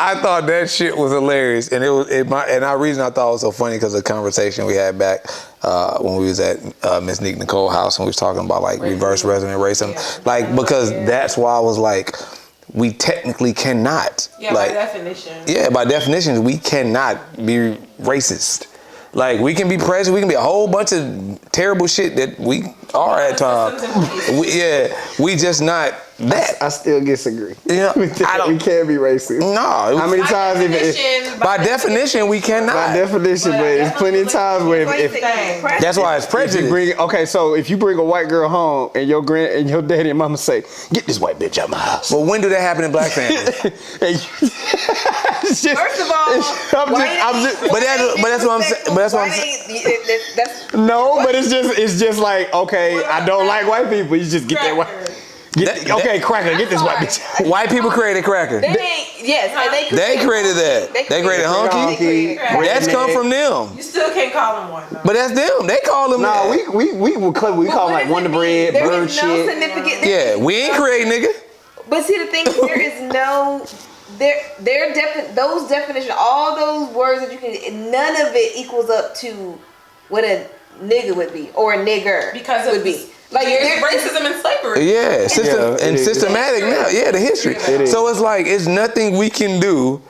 I thought that shit was hilarious, and the reason I thought it was so funny because of the conversation we had back when we was at Miss Nick Nicole's house and we was talking about like reverse resonant racism, like because that's why I was like, we technically cannot, Yeah, like, by definition. Yeah, by definition, we cannot be racist. Like we can be prejudice, we can be a whole bunch of terrible shit that we are at times. We just not that. I still disagree. Yeah, We can't be racist. No. How many times? By definition, we cannot. By definition, but it's plenty of times where if that's why it's prejudice. so if you bring a white girl home and your daddy and mama say, "Get this white bitch out my house." Well, when do that happen in black families? First of all, but that's what I'm saying. But that's what I'm saying. No, but it's just like, okay, I don't like white people. You just get that white. Cracker, get this white bitch. White people created cracker. They created that. They created hunky. That's come from them. You still can't call them one. Though. But that's them. They call them. No, we call them like Wonder Bread, bird shit. Yeah, we ain't create nigga. But see, the thing is, there is no. Those definitions, all those words that you can, none of it equals up to what a nigga would be or a nigger because it would be. Like there's racism and slavery. Yeah, systematic now. Yeah, the history. So it's like it's nothing we can do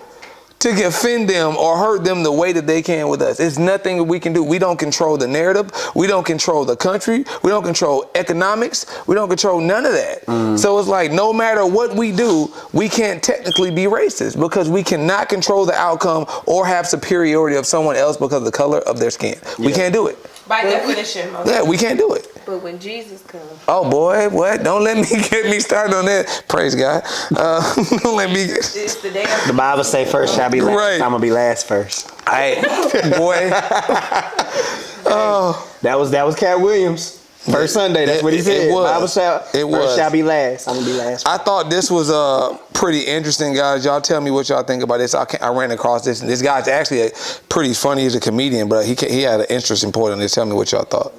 to offend them or hurt them the way that they can with us. It's nothing we can do. We don't control the narrative. We don't control the country. We don't control economics. We don't control none of that. So it's like no matter what we do, we can't technically be racist because we cannot control the outcome or have superiority of someone else because of the color of their skin. We can't do it. By definition. Yeah, we can't do it. But when Jesus comes. Oh boy, what? Don't let me get me started on that. Praise God. Don't let me. It's the day of the Bible say first shall be last. Right. I'm gonna be last first. Boy. That was Cat Williams. First Sunday, that's what he said. It was. Bible first shall be last. I'm gonna be last. I thought this was pretty interesting, guys. Y'all tell me what y'all think about this. I ran across this, and this guy's actually pretty funny. He's a comedian, but he had an interesting point on this. Tell me what y'all thought.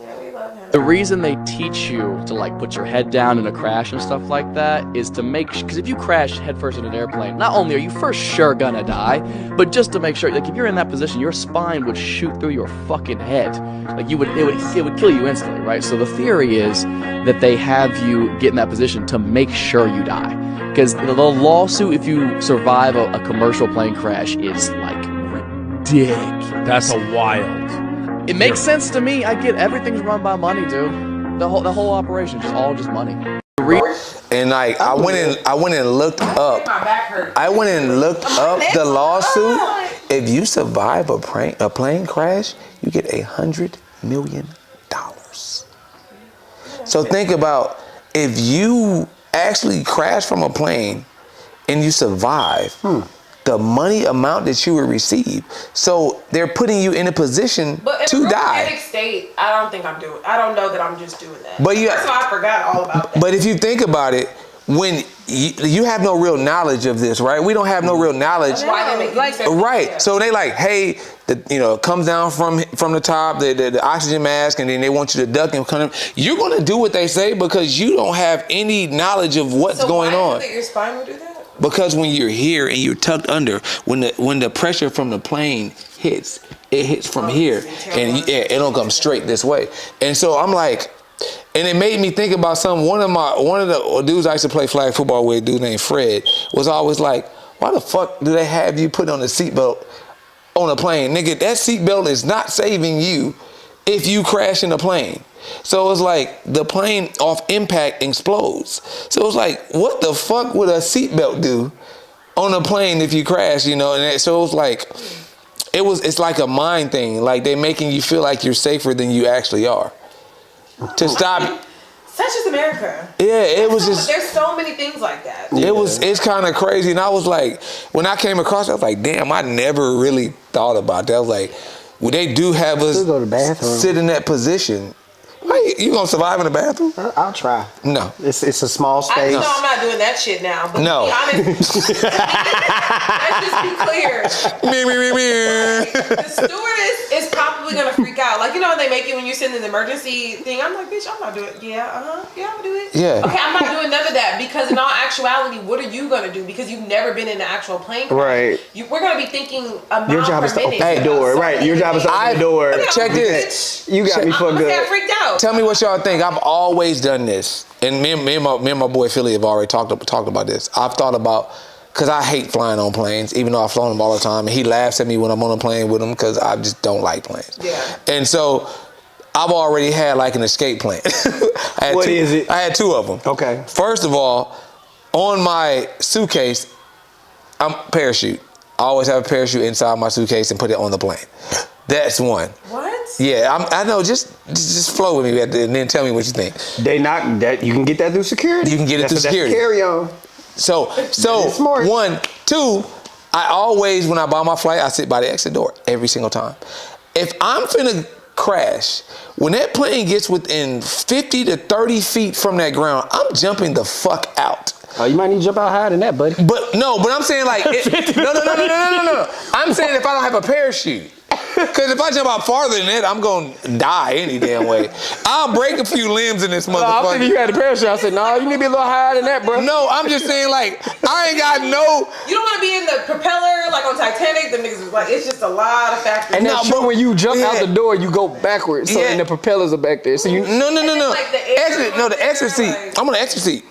The reason they teach you to like put your head down in a crash and stuff like that is to make because if you crash headfirst in an airplane, not only are you for sure gonna die, but just to make sure, like if you're in that position, your spine would shoot through your fucking head. Like it would kill you instantly, right? So the theory is that they have you get in that position to make sure you die. Because the lawsuit, if you survive a commercial plane crash, is like ridiculous. That's a wild. It makes sense to me. I get everything's run by money, dude. The whole operation, just money. And like I went and looked up. I went and looked up the lawsuit. If you survive a plane crash, you get $100 million. So think about if you actually crash from a plane and you survive. The money amount that you would receive. So they're putting you in a position to die. But in a romantic state, I don't think I'm doing. I don't know that I'm just doing that. But that's why I forgot all about that. But if you think about it, when you have no real knowledge of this, right? We don't have no real knowledge. That's why they make right. Yeah. So they like, hey, it comes down from the top, the oxygen mask, and then they want you to duck and come. You're gonna do what they say because you don't have any knowledge of what's going on. So why do you think your spine would do that? Because when you're here and you're tucked under, when the pressure from the plane hits, it hits from here, and it don't come straight this way. And so I'm like, and it made me think about one of the dudes I used to play flag football with, a dude named Fred, was always like, why the fuck do they have you put on a seatbelt on a plane? Nigga, that seatbelt is not saving you if you crash in a plane. So it's like the plane off impact explodes. So it's like, what the fuck would a seatbelt do on a plane if you crash, And so it's like, it's like a mind thing. Like they're making you feel like you're safer than you actually are. To stop. Such is America. Yeah, it was just. There's so many things like that. It's kind of crazy. And I was like, when I came across it, I was like, damn, I never really thought about that. I was like, well, they do have us go to the bathroom. Sit in that position. You gonna survive in the bathroom? I'll try. No. It's a small space. I know I'm not doing that shit now. But no. To be honest, let's just be clear. The stewardess is probably gonna freak out. Like, when they make it when you're sitting in the emergency thing, I'm like, bitch, I'm not doing it. Yeah, I'm gonna do it. Yeah. Okay, I'm not doing none of that because in all actuality, what are you gonna do? Because you've never been in an actual plane crash. Right. We're gonna be thinking a mile Your job is to open minute. the door. Right. Your job is to open the door. Check this. You got me for good. I'm freaked out. Tell me what y'all think. I've always done this, and me and my boy Philly have already talked about this. I've thought about, because I hate flying on planes, even though I've flown them all the time, and he laughs at me when I'm on a plane with him because I just don't like planes. Yeah. And so I've already had like an escape plan. What is it? I had 2 of them. Okay. First of all, on my suitcase, I'm parachute. I always have a parachute inside my suitcase and put it on the plane. That's one. What? Yeah, I know. Just flow with me and then tell me what you think. They not that you can get that through security. You can get it through security. Carry on. So smart. 1, 2. I always, when I buy my flight, I sit by the exit door every single time. If I'm finna crash, when that plane gets within 50 to 30 feet from that ground, I'm jumping the fuck out. Oh, you might need to jump out higher than that, buddy. But I'm saying like, no. I'm saying if I don't have a parachute. Because if I jump out farther than that, I'm going to die any damn way. I'll break a few limbs in this motherfucker. I was thinking you had a parachute. I said, no, you need to be a little higher than that, bro. No, I'm just saying like, I ain't got no... You don't want to be in the propeller like on Titanic. The niggas was like, it's just a lot of factors. And that's true. When you jump out the door, you go backwards. So and the propellers are back there. So you No. Like the exit seat. I'm on the exit seat.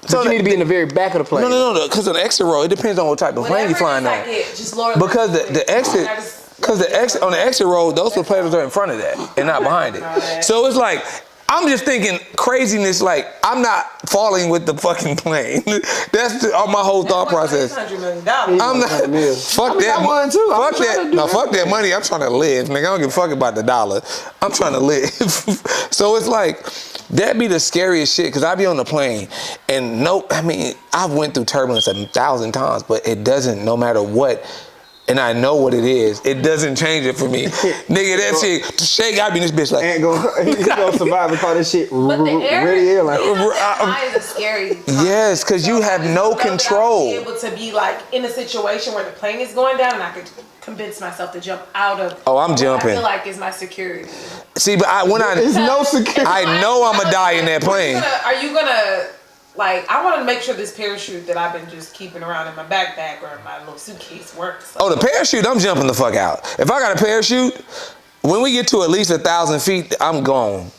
So you need to be in the very back of the plane. No. Because on the exit row, it depends on what type of plane you're flying on. Just lower Because the exit... Because on the exit road, those propellers are in front of that and not behind it. So it's like, I'm just thinking craziness, like, I'm not falling with the fucking plane. That's my whole thought process. $100 million. I'm not, fuck that. One too. Fuck that. No, fuck that money. I'm trying to live. Nigga, I don't give a fuck about the dollar. I'm trying to live. So it's like, that be the scariest shit, because I be on the plane, and I've went through turbulence 1,000 times, but it doesn't, no matter what, and I know what it is. It doesn't change it for me. Nigga, that shit, Shay got me in this bitch like... Ain't gonna survive and call this shit But the airline. is a scary time. Yes, because you have no control. I would be able to be like in a situation where the plane is going down and I could convince myself to jump out of... Oh, I'm jumping. I feel like is my security. See, but There's no security. I know I'm gonna die in that plane. Are you gonna... Like, I want to make sure this parachute that I've been just keeping around in my backpack or in my little suitcase works. So. Oh, the parachute, I'm jumping the fuck out. If I got a parachute, when we get to at least 1,000 feet, I'm gone.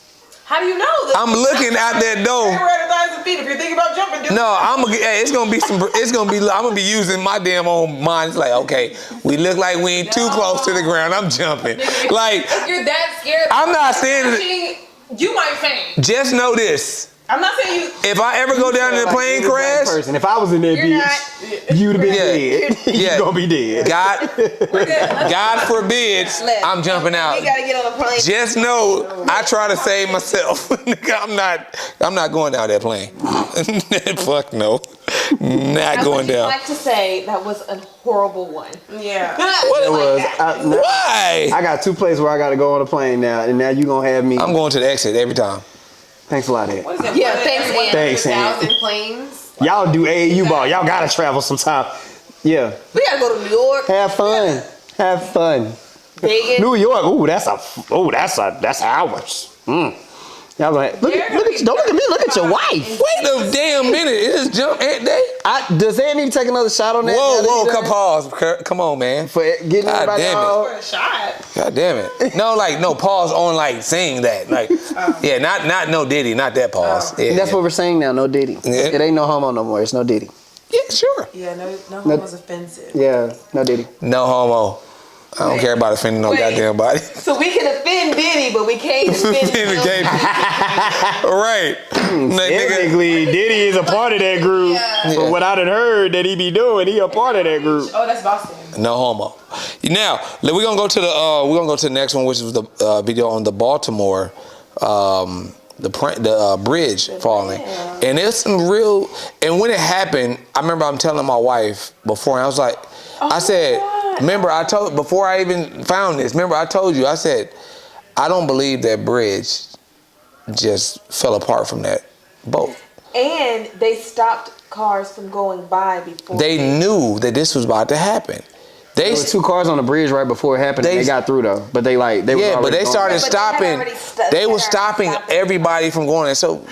How do you know? I'm looking out that door. We're at 1,000 feet. If you're thinking about jumping, do No, I'm gonna be using my damn own mind. It's like, okay, we look like we ain't too close to the ground. I'm jumping. Like, if you're that scared, I'm not saying you might faint. Just know this. I'm not saying you. If I ever go down in a plane crash, if I was in that bitch, you'd have been dead. You're gonna be dead. God forbid, I'm jumping out. You gotta get on a plane. Just know, I try to save myself. I'm not going down that plane. Fuck no, not going down. I would like to say that was a horrible one. Yeah. What it was? Why? I got 2 places where I gotta go on a plane now, and now you gonna have me. I'm going to the exit every time. Thanks a lot, Ed. What is it? Yeah, thanks, Ed. 1,000 planes. Y'all do AAU ball. Y'all gotta travel sometime. Yeah. We gotta go to New York. Have fun. Have fun. Vegas. New York. That's ours. Y'all like, don't look at me. Look at your wife. Wait a damn minute. It just jumped Ant Day. Does Ed need to take another shot on that? Whoa, pause. Come on, man. For getting God everybody damn all... For a shot. God damn it. No, pause on like saying that. Like, yeah, not no Diddy, not that pause. Yeah, That's what we're saying now, no Diddy. Yeah. It ain't no homo no more, it's no Diddy. Yeah, sure. Yeah, no homo's offensive. Yeah, no Diddy. No homo. I don't care about offending no goddamn body. So we can offend Diddy, but we can't offend him. Right. Technically, Diddy is a part of that group. Yeah. But what I done heard that he be doing, he a part of that group. Oh, that's Boston. No homo. Now, we're gonna go to the next one, which is the video on the Baltimore the bridge falling. And it's some real, and when it happened, I remember I'm telling my wife before, and I was like, I said, remember before I even found this, remember I told you, I said, I don't believe that bridge just fell apart from that boat. And they stopped cars from going by before. They knew that this was about to happen. There were 2 cars on the bridge right before it happened. They got through though, but they started stopping. They were stopping everybody from going there. So,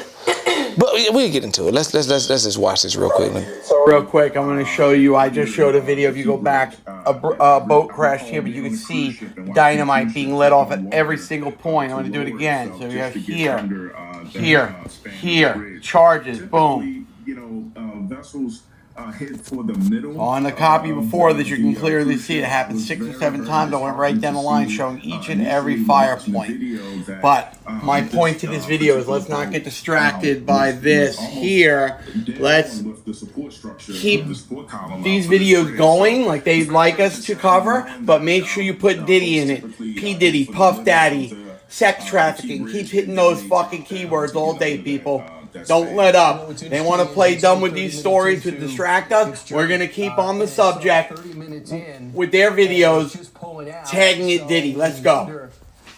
but we'll get into it. Let's just watch this real quickly. Real quick, I'm going to show you. I just showed a video. If you go back, a boat crashed here, but you can see dynamite being let off at every single point. I'm going to do it again. So we have here, charges, boom. Vessels On the copy before this, you can clearly see it happened 6 or 7 times. I went right down the line showing each and every fire point. But my point to this video is let's not get distracted by this here. Let's keep these videos going like they'd like us to cover, but make sure you put Diddy in it. P. Diddy, Puff Daddy, sex trafficking. Keep hitting those fucking keywords all day, people. Don't let up. They want to play dumb with these stories to distract us. We're going to keep on the subject with their videos, tagging it Diddy. Let's go.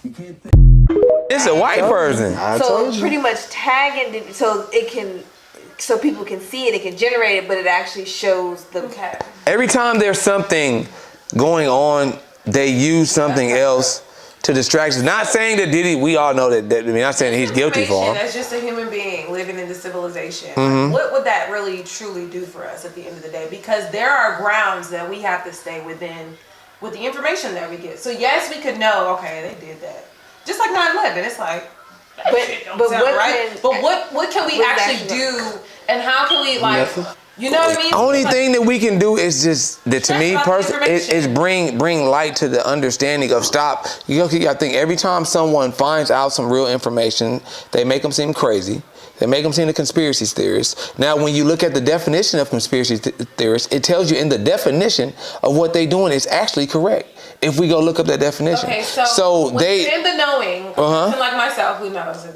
It's a white person. So pretty much tagging Diddy so people can see it, it can generate it, but it actually shows the. Okay. Every time there's something going on, they use something else to distract us. Not saying that Diddy, we all know that I mean, not saying that he's guilty for him. As just a human being living in this civilization, Mm-hmm. what would that really truly do for us at the end of the day? Because there are grounds that we have to stay within with the information that we get. So yes, we could know, okay, they did that. Just like 9/11, it's like, but what can we actually do, and how can we you know what I mean? Only thing that we can do is just that, to me personally, is bring light to the understanding of stop. I think every time someone finds out some real information, they make them seem crazy. They make them seem a conspiracy theorist. Now, when you look at the definition of conspiracy theorists, it tells you in the definition of what they're doing is actually correct. If we go look up that definition. Okay, so they in the knowing, like myself, who knows?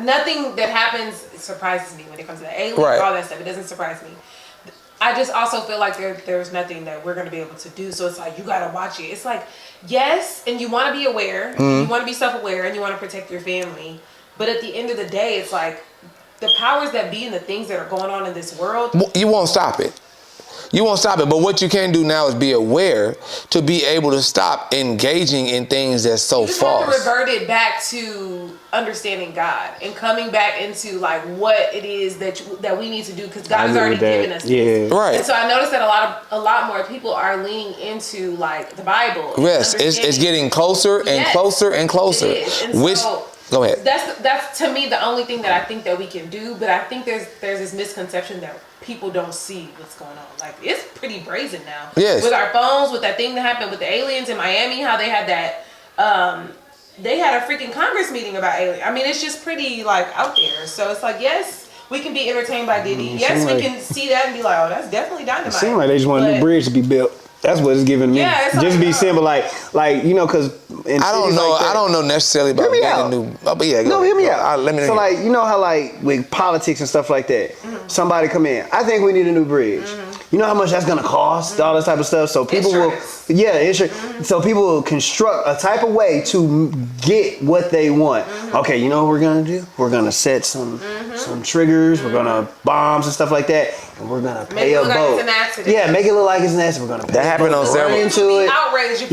Nothing that happens surprises me when it comes to the aliens, all that stuff. It doesn't surprise me. I just also feel like there's nothing that we're going to be able to do. So it's like, you got to watch it. It's like, yes, and you want to be aware, you want to be self-aware, and you want to protect your family. But at the end of the day, it's like the powers that be and the things that are going on in this world. You won't stop it. You won't stop it. But what you can do now is be aware to be able to stop engaging in things that's so false. You just have to revert it back to understanding God and coming back into like what it is that we need to do, because God has already given us this. Right. And so I noticed that a lot more people are leaning into like the Bible. Yes, it's getting closer and closer and closer. It is. And so, go ahead. That's to me the only thing that I think that we can do. But I think there's this misconception that people don't see what's going on. Like, it's pretty brazen now. Yes. With our phones, with that thing that happened with the aliens in Miami, how they had that they had a freaking Congress meeting about aliens. I mean, it's just pretty like out there. So it's like, yes, we can be entertained by Diddy. Yes, we can see that and be like, oh, that's definitely dynamite. It seems like they just want a new bridge to be built. That's what it's giving me. Yeah, it's just be simple, like you know, because I don't know. I don't know necessarily about getting new. Oh, but yeah, hear me out. Let me. So like, you know how like with politics and stuff like that, somebody come in. I think we need a new bridge. You know how much that's gonna cost, all this type of stuff. So people insurance. So people will construct a type of way to get what they want. Okay, you know what we're gonna do? We're gonna set some triggers. We're gonna bombs and stuff like that, and we're gonna pay a boat. Make it look like it's an accident. We're gonna pay that happened on several. Into it. Outrage.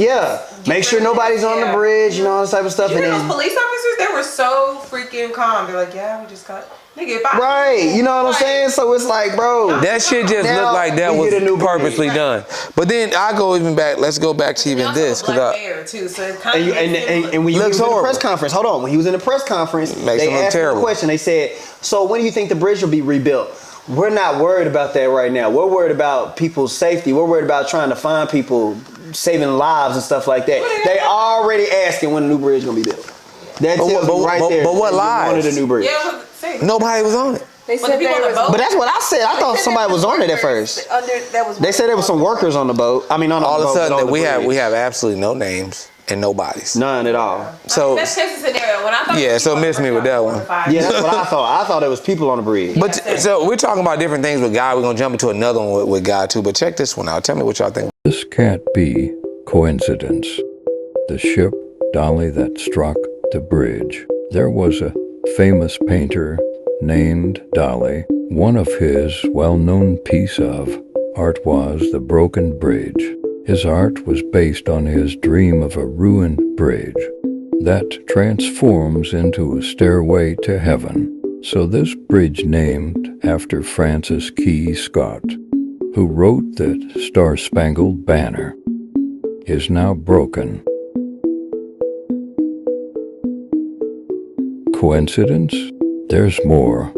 Make sure nobody's on the bridge. You know all this type of stuff. You know those police officers? They were so freaking calm. They're like, yeah, we just got. Right, you know what I'm saying? So it's like, bro, that shit just looked like that was purposely done. But then I go even back. Let's go back to even this, because and when he was in the press conference, hold on, when he was in the press conference, they asked him a question. They said, "So when do you think the bridge will be rebuilt?" We're not worried about that right now. We're worried about people's safety. We're worried about trying to find people, saving lives and stuff like that. They already asking when the new bridge gonna be built. That tells you right there. But what lives? Wanted a new bridge. Nobody was on it. They said but that's what I said. I thought somebody was on it at first. They said there was some workers on the boat. I mean, on the boat. All of a sudden, we have absolutely no names and no bodies. None at all. So best case scenario. When I thought so miss me with that one. Yeah, that's what I thought. I thought there was people on the bridge. But so we're talking about different things with God. We're gonna jump into another one with God too. But check this one out. Tell me what y'all think. This can't be coincidence. The ship Dolly that struck the bridge. There was a famous painter named Dolly. One of his well-known piece of art was The Broken Bridge. His art was based on his dream of a ruined bridge that transforms into a stairway to heaven. So this bridge, named after Francis Key Scott, who wrote the Star-Spangled Banner, is now broken. Coincidence? There's more.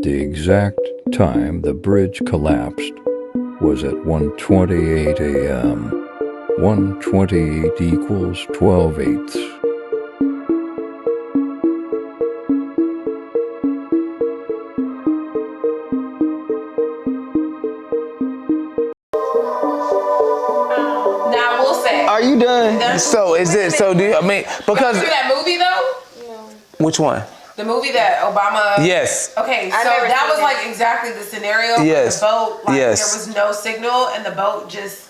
The exact time the bridge collapsed was at 1:28 a.m. 1:28 equals 12/8. Now I will say. Are you done? So is it? So do you, I mean because Remember that movie though? which one? The movie that Obama. Yes. Okay, so I never that seen was it. like exactly the scenario. Yes. The boat, like Yes. there was no signal, and the boat just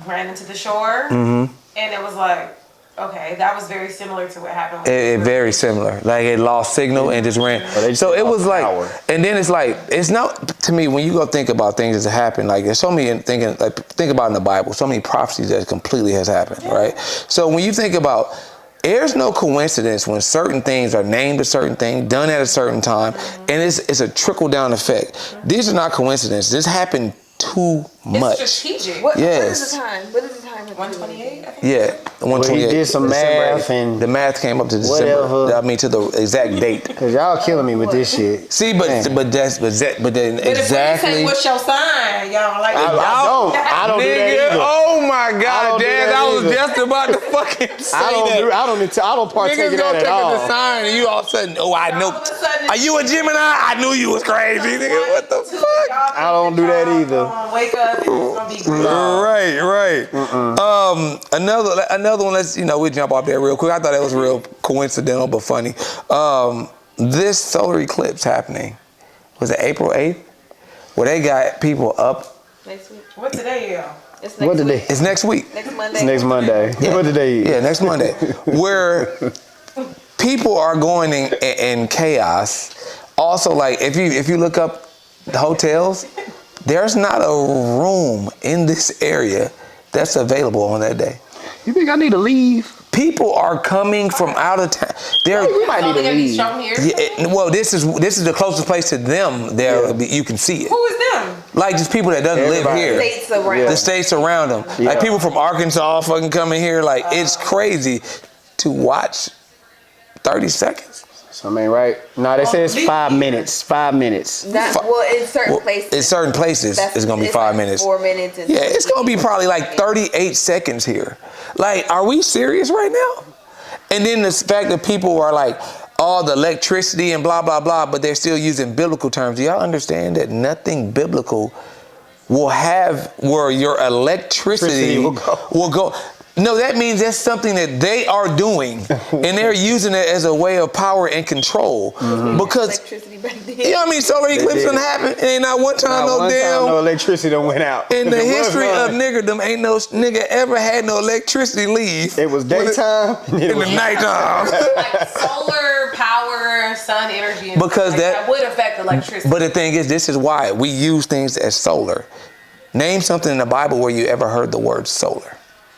ran into the shore, Mm-hmm. and it was like, okay, that was very similar to what happened. With It very similar. Like it lost signal and just ran. So it was like, power. and then it's like, it's not to me when you go think about things that happen. Like there's so many thinking, like think about in the Bible, so many prophecies that completely has happened, right? So when you think about, there's no coincidence when certain things are named a certain thing, done at a certain time, and it's a trickle down effect. These are not coincidences. This happened too much. It's strategic. What Yes. is the time? What is the time? 128, I think. Yeah, 128. He did some December math 8th. and the math came up to December. whatever. I mean to the exact date. Cause y'all killing me with this shit. See, but then But if we say exactly. what's your sign, y'all like I don't do that Nigga, either. oh my I God, don't do Dad, that I was either. just about to fucking say I don't partake Niggas in gonna that take at all. the sign and you all of a sudden, oh, I know. All of a sudden- Are you a Gemini? I knew you was crazy, nigga. What the Two, fuck? y'all I don't do that either. Wake up and it's gonna be great. Right. Another one. Let's we jump off there real quick. I thought that was real coincidental but funny. This solar eclipse happening was it April 8th, where they got people up. Next week. What today, y'all? It's next What week. today? It's next week. Next Monday. It's next Monday. What today is? Yeah, next Monday, where people are going in chaos. Also, like if you look up the hotels, there's not a room in this area that's available on that day. You think I need to leave? People are coming from out of town. We might need Only to gonna be leave. shown here. Well, this is the closest place to them. You can see it. Who is them? Like just people that doesn't live Everybody. here. States around. The states around them. Yeah. Like people from Arkansas fucking coming here. Like it's crazy to watch 30 seconds. I mean, right? No, they say it's 5 minutes. 5 minutes. In certain places. In certain places, it's gonna be 5 like minutes. 4 minutes. And Yeah, it's gonna be probably like 38 seconds here. Like, are we serious right now? And then the fact that people are like, all the electricity and blah, blah, blah, but they're still using biblical terms. Do y'all understand that nothing biblical will have where your electricity will go? No, that means that's something that they are doing, and they're using it as a way of power and control. Because electricity back then. you know what I mean? Solar eclipse done happen. Ain't not one time Not one time no electricity done went out. in the It was history of none. niggerdom, ain't no nigga ever had no electricity leave. It was daytime. And then it In the was nighttime. Like solar power, sun energy, and Because like that- would affect electricity. But the thing is, this is why we use things as solar. Name something in the Bible where you ever heard the word solar.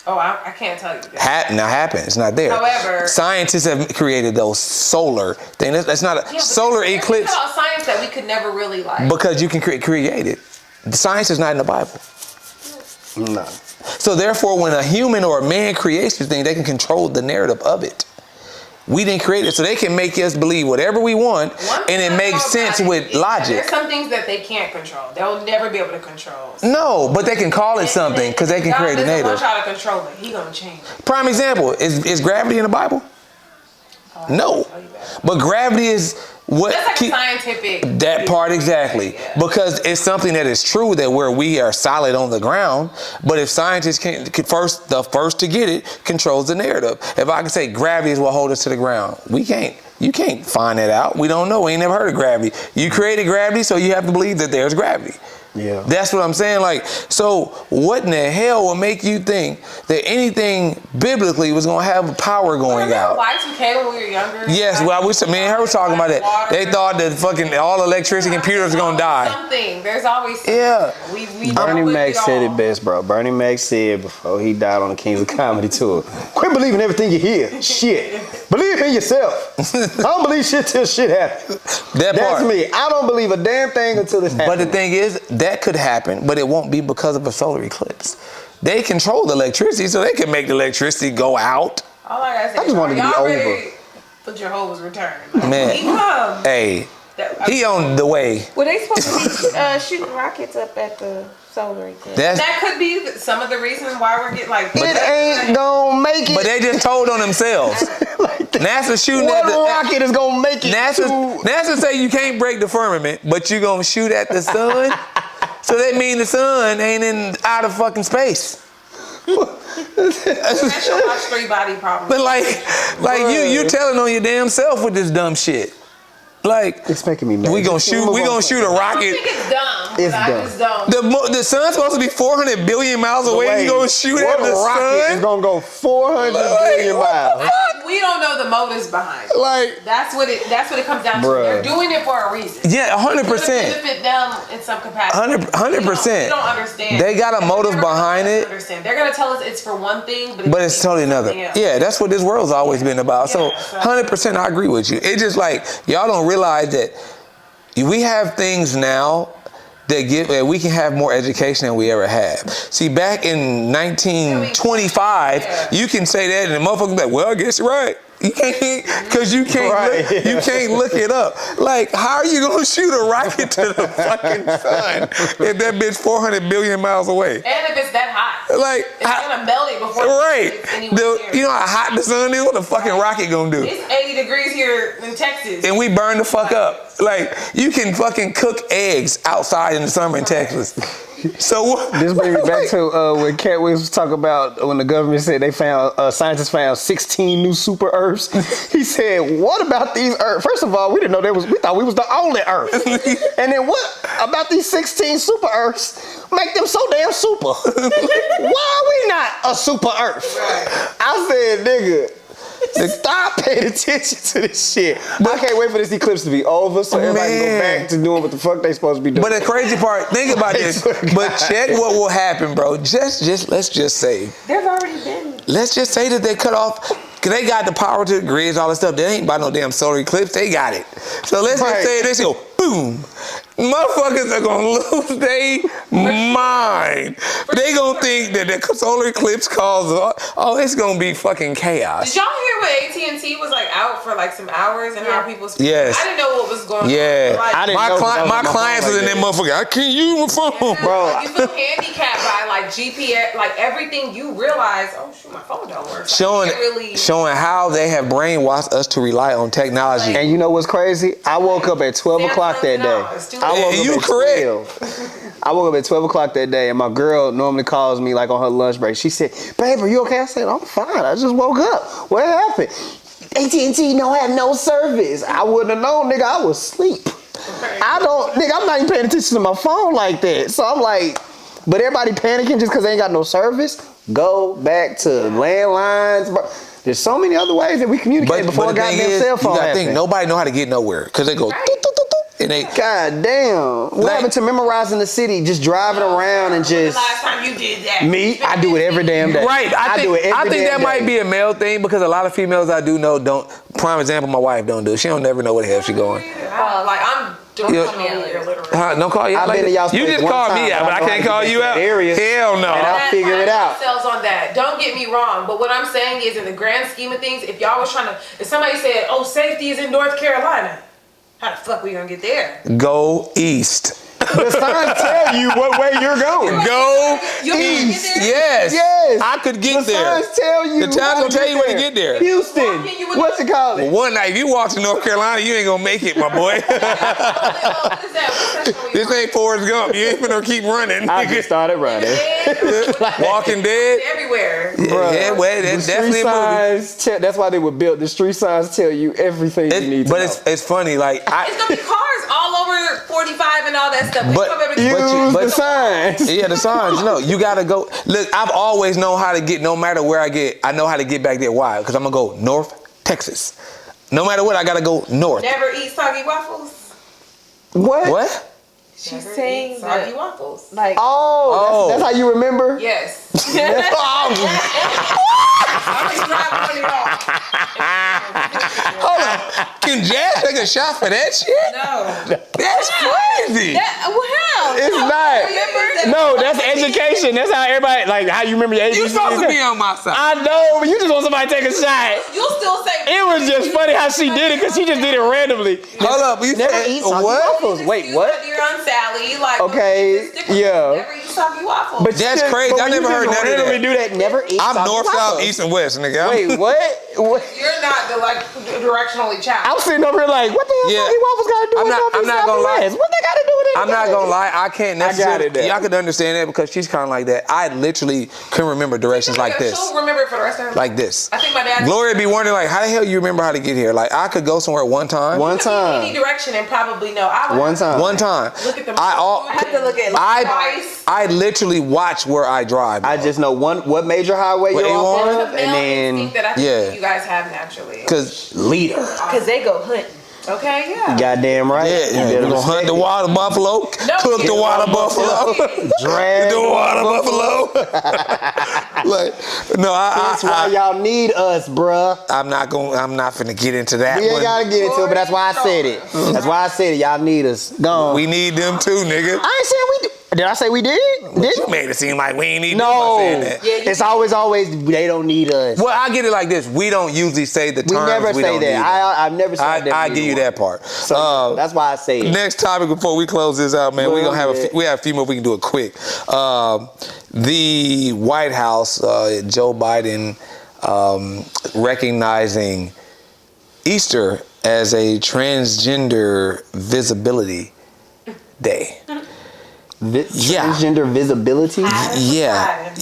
Oh, I can't tell you that. Happen. It's not there. However- scientists have created those solar things. That's not a Yeah, but solar there's eclipse something about science that we could never really like. because you can create it. The science is not in the Bible. No. So therefore, when a human or a man creates this thing, they can control the narrative of it. We didn't create it, so they can make us believe whatever we want, and it makes sense with logic. There's some things that they can't control. They'll never be able to control. No, but they can call it something because they can God create a doesn't narrative. want y'all to control it. He gonna change it. Prime example, is gravity in the Bible? No. But gravity is what That's like keep scientific. that part exactly. Yeah. Because it's something that is true that where we are solid on the ground, but if scientists the first to get it controls the narrative. If I can say gravity is what holds us to the ground, you can't find that out. We don't know. We ain't never heard of gravity. You created gravity, so you have to believe that there's gravity. Yeah. That's what I'm saying. Like, so what in the hell will make you think that anything biblically was going to have power going out? Y2K when we were younger? Yes, well, me and her were talking about that. They thought that fucking all electricity computers were going to die. Something. There's always something. Yeah. We Bernie don't Mac with said y'all. it best, bro. Bernie Mac said before he died on the Kings of Comedy tour, quit believing everything you hear. Shit. Believe in yourself. I don't believe shit till shit happens. That's part. me. I don't believe a damn thing until this happens. But the thing is, that could happen, but it won't be because of a solar eclipse. They control the electricity, so they can make the electricity go out. All I gotta say, I just wanted to be y'all over. ready for Jehovah's return. Like, Man. he come. Hey, He on the way. Well, they supposed to be shooting rockets up at the solar eclipse. That could be some of the reasons why we're getting like. It ain't gonna make it. But they just told on themselves. NASA shooting what at the rocket is gonna make it? NASA say you can't break the firmament, but you gonna shoot at the sun. So that means the sun ain't in out of fucking space. Special watch 3 body problem. But like you telling on your damn self with this dumb shit. Like it's making me mad. We gonna shoot a rocket. I think it's dumb. It's dumb. The sun's supposed to be 400 billion miles away. You gonna shoot at the rocket sun? Is gonna go 400 billion miles. We don't know the motives behind it. Like that's what it comes down to. They're doing it for a reason. Yeah, 100%. Benefit them in some capacity. 100%. We don't understand. They got a motive behind it. Understand? They're gonna tell us it's for one thing, but it's totally another. Yeah, that's what this world's always been about. So 100%, I agree with you. It's just like y'all don't realize that we have things now that we can have more education than we ever have. See, back in 1925, you can say that, and the motherfuckers be like, "Well, I guess you're right." You can't, because you can't look it up. Like, how are you gonna shoot a rocket to the fucking sun if that bitch 400 billion miles away? And if it's that hot, like it's gonna melt it before. Right. You know how hot the sun is? What the fucking rocket gonna do? It's 80 degrees here in Texas, and we burn the fuck up. Like, you can fucking cook eggs outside in the summer in Texas. So this brings me back to when Cat Williams was talking about when the government said they found scientists found 16 new super Earths. He said, "What about these Earths? First of all, we didn't know we thought we was the only Earth. And then what about these 16 super Earths? Make them so damn super. Why are we not a super Earth?" I said, "Nigga, stop paying attention to this shit." But I can't wait for this eclipse to be over so everybody can go back to doing what the fuck they supposed to be doing. But the crazy part, think about this. But check what will happen, bro. Let's just say. There's already been. Let's just say that they cut off. Cause they got the power to the grids, all that stuff. They ain't about no damn solar eclipse. They got it. So let's just say this go boom. Motherfuckers are gonna lose their mind. They gonna think that the solar eclipse causes, it's gonna be fucking chaos. Did y'all hear what AT&T was like out for like some hours and how people? Yes. I didn't know what was going on. Yeah. Like, my clients was in that motherfucker. I can't use my phone, bro. Like, you feel handicapped by like GPS, like everything. You realize, oh shoot, my phone don't work. Like, showing how they have brainwashed us to rely on technology. And you know what's crazy? I woke up at 12 o'clock that day. You correct. I woke up at 12 o'clock that day, and my girl normally calls me like on her lunch break. She said, "Babe, are you okay?" I said, "I'm fine. I just woke up. What happened?" "AT&T don't have no service." I wouldn't have known, nigga. I was asleep. I'm not even paying attention to my phone like that. So I'm like, but everybody panicking just because they ain't got no service. Go back to landlines, bro. There's so many other ways that we communicate before a goddamn cell phone. You gotta think, nobody know how to get nowhere because they go. And they, God damn. What happened to memorizing the city, just driving around and just... The last time you did that. Me, I do it every damn day. Right. I think that might be a male thing because a lot of females I do know don't. Prime example, my wife don't do it. She don't never know where the hell she going. Like, don't call me out literally. Don't call you out. I've been in y'all's you just called me out, but I can't call you out. Hell no. And I'll figure it out. On that. Don't get me wrong, but what I'm saying is in the grand scheme of things, if y'all was trying to, if somebody said, "Oh, safety is in North Carolina," how the fuck we gonna get there? Go east. The signs tell you what way you're going. Go east. Yes. I could get there. The signs tell you. The times gonna tell you where to get there. Houston. What's it called? Well, one night, if you walk to North Carolina, you ain't gonna make it, my boy. This ain't Forrest Gump. You ain't gonna keep running. I just started running. Walking Dead. Everywhere. Yeah, well, that's definitely a movie. That's why they were built. The street signs tell you everything you need to know. But it's funny, like it's gonna be cars all over 45 and all that stuff. But the signs. Yeah, the signs. No, you gotta go. Look, I've always known how to get. No matter where I get, I know how to get back there. Why? Because I'm gonna go North Texas. No matter what, I gotta go north. Never eat soggy waffles. What? She's saying soggy waffles. Like that's how you remember? Yes. Hold on. Can Jazz take a shot for that shit? No. That's crazy. how? It's not. No, that's education. That's how everybody, like, how you remember your ABC. You supposed to be on my side. I know, but you just want somebody to take a shot. You'll still say. It was just funny how she did it because she just did it randomly. Hold up, you Never said eat soggy what? waffles. Wait, what? You're on Sally, like Okay, yeah. Never eat soggy waffles. But That's you- crazy. but I when you never heard just none of randomly that. do that. Never eat I'm soggy north, waffles. south, east, and west, nigga. Wait, what? You're not the like directionally challenged. I'm sitting over here like, what the hell Yeah. soggy waffles got to do I'm with not- Northeast, I'm not gonna lie. Southwest? What they got to do with it? I'm not gonna lie, I can't necessarily. I got it now. Y'all could understand that because she's kind of like that. I literally couldn't remember directions like this. She'll remember it for the rest of her life. Like this. I think my dad. Gloria be wondering like, how the hell you remember how to get here? Like I could go somewhere one time. One Any time. direction and probably know. I would One time. One time. Look at the. I have to look at I literally watch where I drive. I just know what major highway What, you're off A1? of, and then that I think Yeah. you guys have naturally. Cause leader. because they go hunting. Okay, yeah. Goddamn right. yeah, You better we're gonna hunt respect the it. water buffalo, cook the water buffalo, Drag the water buffalo. Like, no, That's why y'all need us, bruh. I'm not finna get into that We ain't one. gotta get into it, but that's why I said it. That's why I said it. Y'all need us. Go on. We need them too, nigga. I ain't saying we did. Did I say we did? Did You made it seem like we ain't need them by No. saying that. It's always they don't need us. Well, I get it like this. We don't usually say the terms. We never say don't need them. that. I've never said that. I give you that part. So that's why I say it. Next topic before we close this out, man. Well, We're gonna have yeah. we have a few more. We can do it quick. The White House, Joe Biden, recognizing Easter as a transgender visibility day. Transgender visibility? Yeah.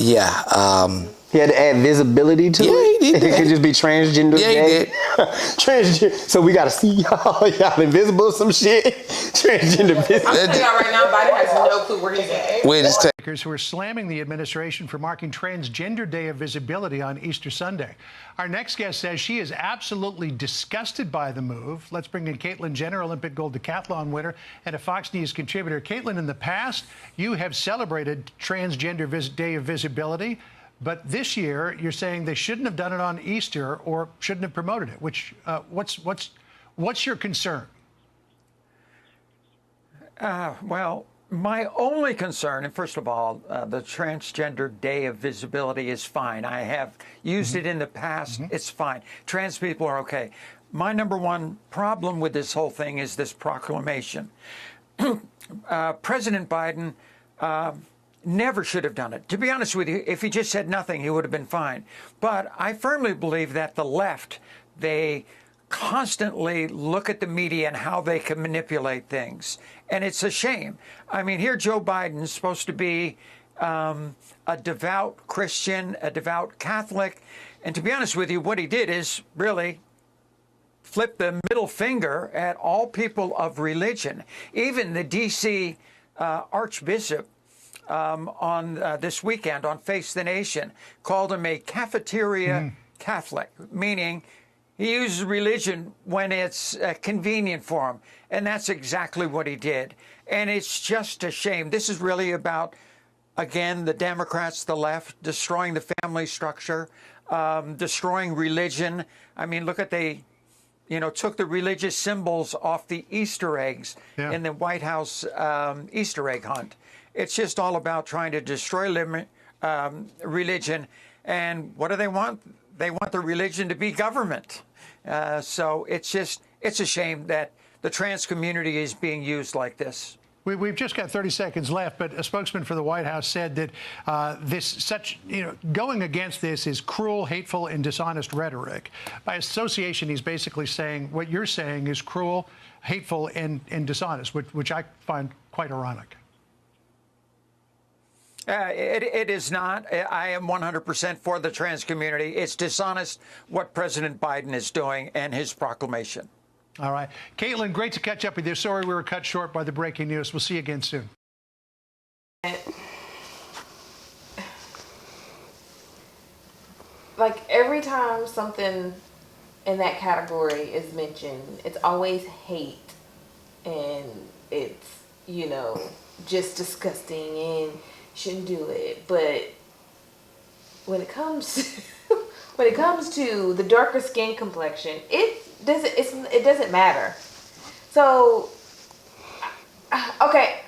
He had to add visibility to Yeah, it? he did It that. could just be transgender. Yeah, he day. did. Transgender. So we gotta see y'all. Y'all invisible some shit. Transgender I'm visibility. telling y'all right now, Biden has no clue where he's at. Wait, just take. Who are slamming the administration for marking Transgender Day of Visibility on Easter Sunday. Our next guest says she is absolutely disgusted by the move. Let's bring in Caitlin Jenner, Olympic gold decathlon winner and a Fox News contributor. Caitlin, in the past, you have celebrated Transgender Day of Visibility, but this year you're saying they shouldn't have done it on Easter or shouldn't have promoted it. Which what's your concern? Well, my only concern, and first of all, the Transgender Day of Visibility is fine. I have used it in the past. It's fine. Trans people are okay. My number one problem with this whole thing is this proclamation. President Biden never should have done it. To be honest with you, if he just said nothing, he would have been fine. But I firmly believe that the left, they constantly look at the media and how they can manipulate things. And it's a shame. I mean, here Joe Biden's supposed to be a devout Christian, a devout Catholic. And to be honest with you, what he did is really flip the middle finger at all people of religion. Even the D.C. Archbishop on this weekend on Face the Nation called him a cafeteria Catholic, meaning he uses religion when it's convenient for him. And that's exactly what he did. And it's just a shame. This is really about, again, the Democrats, the left, destroying the family structure, destroying religion. I mean, look at took the religious symbols off the Easter eggs in the White House Easter egg hunt. It's just all about trying to destroy religion. And what do they want? They want the religion to be government. So it's a shame that the trans community is being used like this. We've just got 30 seconds left, but a spokesman for the White House said that going against this is cruel, hateful, and dishonest rhetoric. By association, he's basically saying what you're saying is cruel, hateful, and dishonest, which I find quite ironic. It is not. I am 100% for the trans community. It's dishonest what President Biden is doing and his proclamation. All right. Caitlin, great to catch up with you. Sorry we were cut short by the breaking news. We'll see you again soon. Like every time something in that category is mentioned, it's always hate and it's, just disgusting and shouldn't do it. But when it comes to the darker skin complexion, it doesn't matter. So okay,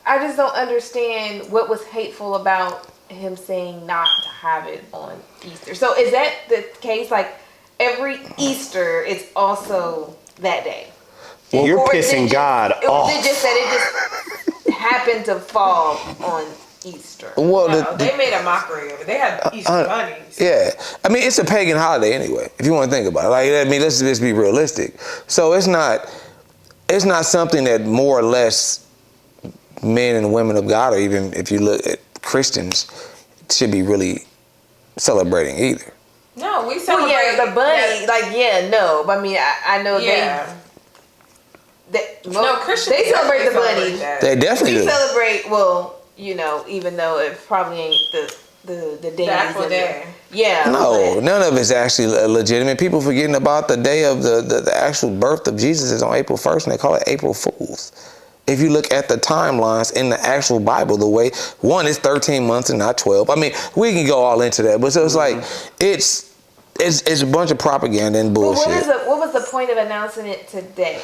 I just don't understand what was hateful about him saying not to have it on Easter. So is that the case? Like every Easter, it's also that day. Well, you're Or is it pissing just- God or off. was it just that it just happened to fall on Easter? Well, No, they made a mockery of it. They had Easter bunnies. yeah, I mean it's a pagan holiday anyway. If you want to think about it, like I mean, let's just be realistic. So it's not something that more or less men and women of God, or even if you look at Christians, should be really celebrating either. No, we Well, celebrate yeah, the bunny, but I mean, I know No, Christians they celebrate the bunny. that. They definitely We do. celebrate, well, you know, even though it probably ain't the days. The actual and day. Yeah. No, none of it's actually legitimate. People forgetting about the day of the actual birth of Jesus is on April 1st, and they call it April Fools. If you look at the timelines in the actual Bible, the way one is 13 months and not 12. I mean, we can go all into that, but so it's like it's a bunch of propaganda and bullshit. What was the point of announcing it today?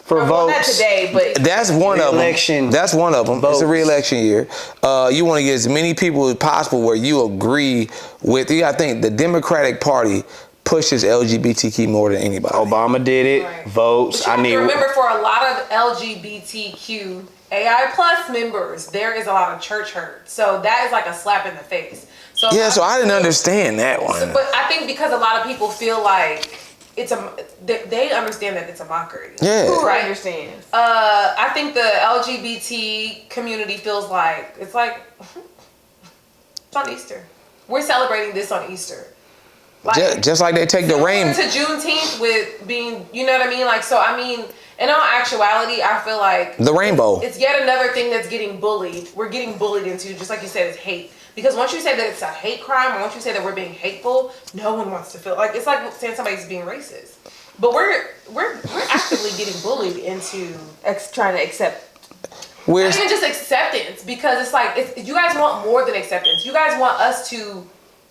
For Well, votes. not today, but That's one of them. Re-election That's one of them. votes. It's a re-election year. You want to get as many people as possible where you agree with. You got to think the Democratic Party pushes LGBTQ more than anybody. Obama did it. Right. Votes. But you have to remember, for a lot of LGBTQ AI plus members, there is a lot of church hurt. So that is like a slap in the face. So Yeah, so I didn't understand that one. But I think because a lot of people feel like they understand that it's a mockery. Yeah. who Right. understands? I think the LGBT community feels like it's on Easter. We're celebrating this on Easter. Like, Just like they take the rain. to Juneteenth with being, you know what I mean? Like, so I mean, in all actuality, I feel like The rainbow. it's yet another thing that's getting bullied. We're getting bullied into, just like you said, it's hate. Because once you say that it's a hate crime, or once you say that we're being hateful, no one wants to feel like it's like saying somebody's being racist. But we're actively getting bullied into Trying to accept. We're not even just acceptance, because it's like you guys want more than acceptance. You guys want us to.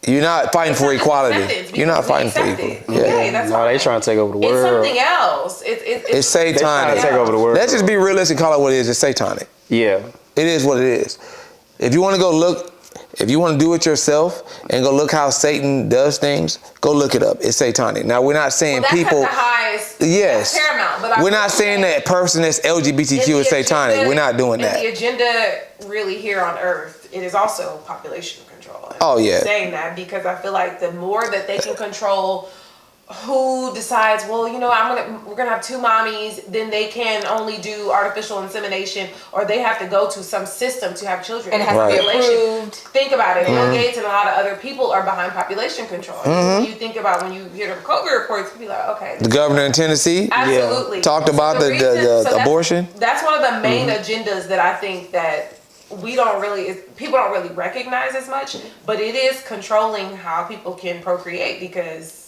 You're not fighting for It's not equality. acceptance, You're not because we fighting for accept equality. it. Yeah. Okay, that's No, fine. they trying to take over the It's world. something else. It's It's They trying to satanic. take over the world. Let's just be realistic. Call it what it is. It's satanic. Yeah. It is what it is. If you want to go look, if you want to do it yourself and go look how Satan does things, go look it up. It's satanic. Now, we're not saying that's people. at the highest. Yes. That's paramount. But We're not saying that person that's LGBTQ is satanic. We're not doing that. The agenda really here on Earth, it is also population control. And Oh, yeah. I'm saying that because I feel like the more that they can control who decides, well, you know, we're gonna have two mommies, then they can only do artificial insemination, or they have to go to some system to have children. And it has to be approved. Think about it. Bill Gates and a lot of other people are behind population control. You think about when you hear the COVID reports, you be like, okay. The governor in Tennessee Absolutely. talked about the reason- abortion. That's one of the main agendas that I think that people don't really recognize as much, but it is controlling how people can procreate, because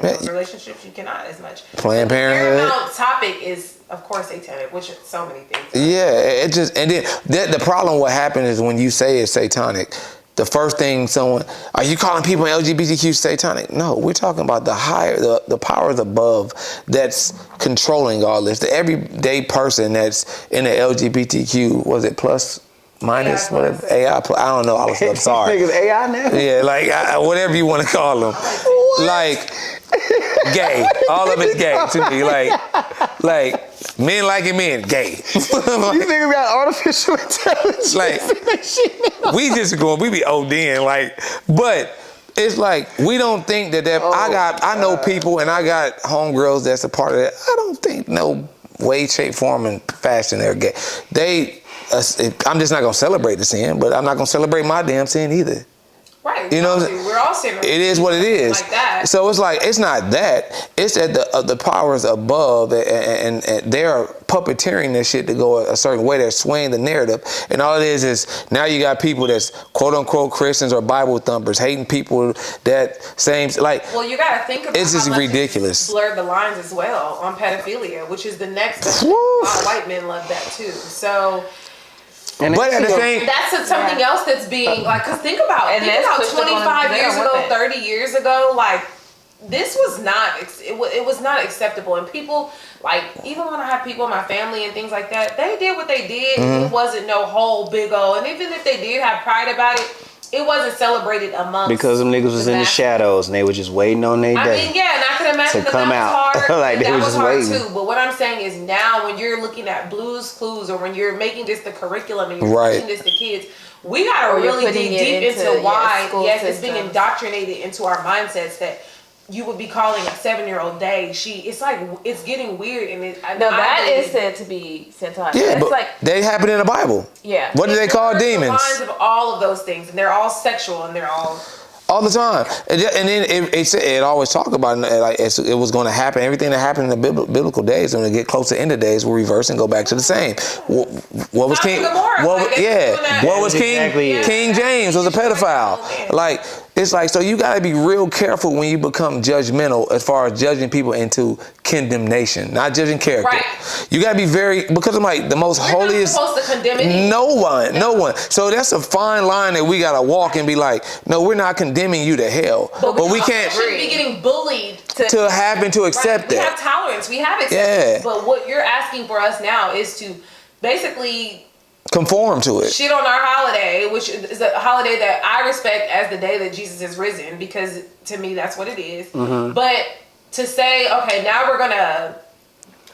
in those relationships you cannot as much. Planned The Parenthood. paramount topic is, of course, satanic, which is so many things. Yeah, it just, and then the problem what happens is when you say it's satanic, the first thing are you calling people in LGBTQ satanic? No, we're talking about the higher, the powers above that's controlling all this. The everyday person that's in the LGBTQ, was it plus, minus, AI whatever, AI, I don't know all the stuff, sorry. Niggas AI now? Yeah, like whatever you want to call them. Like gay. All of it's gay to me. Like men liking men, gay. These niggas got artificial intelligence. Like we be ODing, but it's like we don't think that I know people and I got homegirls that's a part of that. I don't think no way, shape, form, and fashion they're gay. I'm just not gonna celebrate the sin, but I'm not gonna celebrate my damn sin either. Right. You know, we're all sinners. it is what it is. Like that. So it's like it's not that. It's that the powers above, and they're puppeteering this shit to go a certain way. They're swaying the narrative, and all it is now you got people that's quote unquote Christians or Bible thumpers hating people that same like. Well, you got to think about it's just how much ridiculous. Blurred the lines as well on pedophilia, which is the next best. A Woo. lot of white men love that too. So. But at the same, That's something else that's being like, cause think about And that's pushed upon 25 their years ago, women. 30 years ago, like this was not it was not acceptable, and people like, even when I have people in my family and things like that, they did what they did. It wasn't no whole big old, and even if they did have pride about it, it wasn't celebrated amongst, because them niggas was in the shadows and they were just waiting on their day. I mean, yeah, and I can imagine to come that out. was hard. Like, they that were was just hard waiting. too. But what I'm saying is, now when you're looking at Blue's Clues, or when you're making this the curriculum and you're teaching this to kids, we gotta Or you're really putting dig it deep into why school it's being systems. indoctrinated into our mindsets that you would be calling a 7-year-old day. It's like, it's getting weird, and No, that is said to be sent on. Yeah, It's but like, they happen in the Bible. yeah. What do they call demons? The lines of all of those things, and they're all sexual, and they're all. All the time, and then it always talk about like it was going to happen. Everything that happened in the biblical days, when it get close to the end of days, we'll reverse and go back to the same. What was King? What was King? King James was a pedophile. Like, it's like, so you got to be real careful when you become judgmental as far as judging people into condemnation, not judging character. Right. You got to be very, because I'm like the most holiest. You're not supposed to condemn anyone. No one. So that's a fine line that we got to walk and be like, no, we're not condemning you to hell, but we can't shouldn't be getting bullied to happen to accept We that. have tolerance. We have acceptance. But what you're asking for us now is to basically conform to it. Shit on our holiday, which is a holiday that I respect as the day that Jesus is risen, because to me that's what it is. But to say, okay, now we're gonna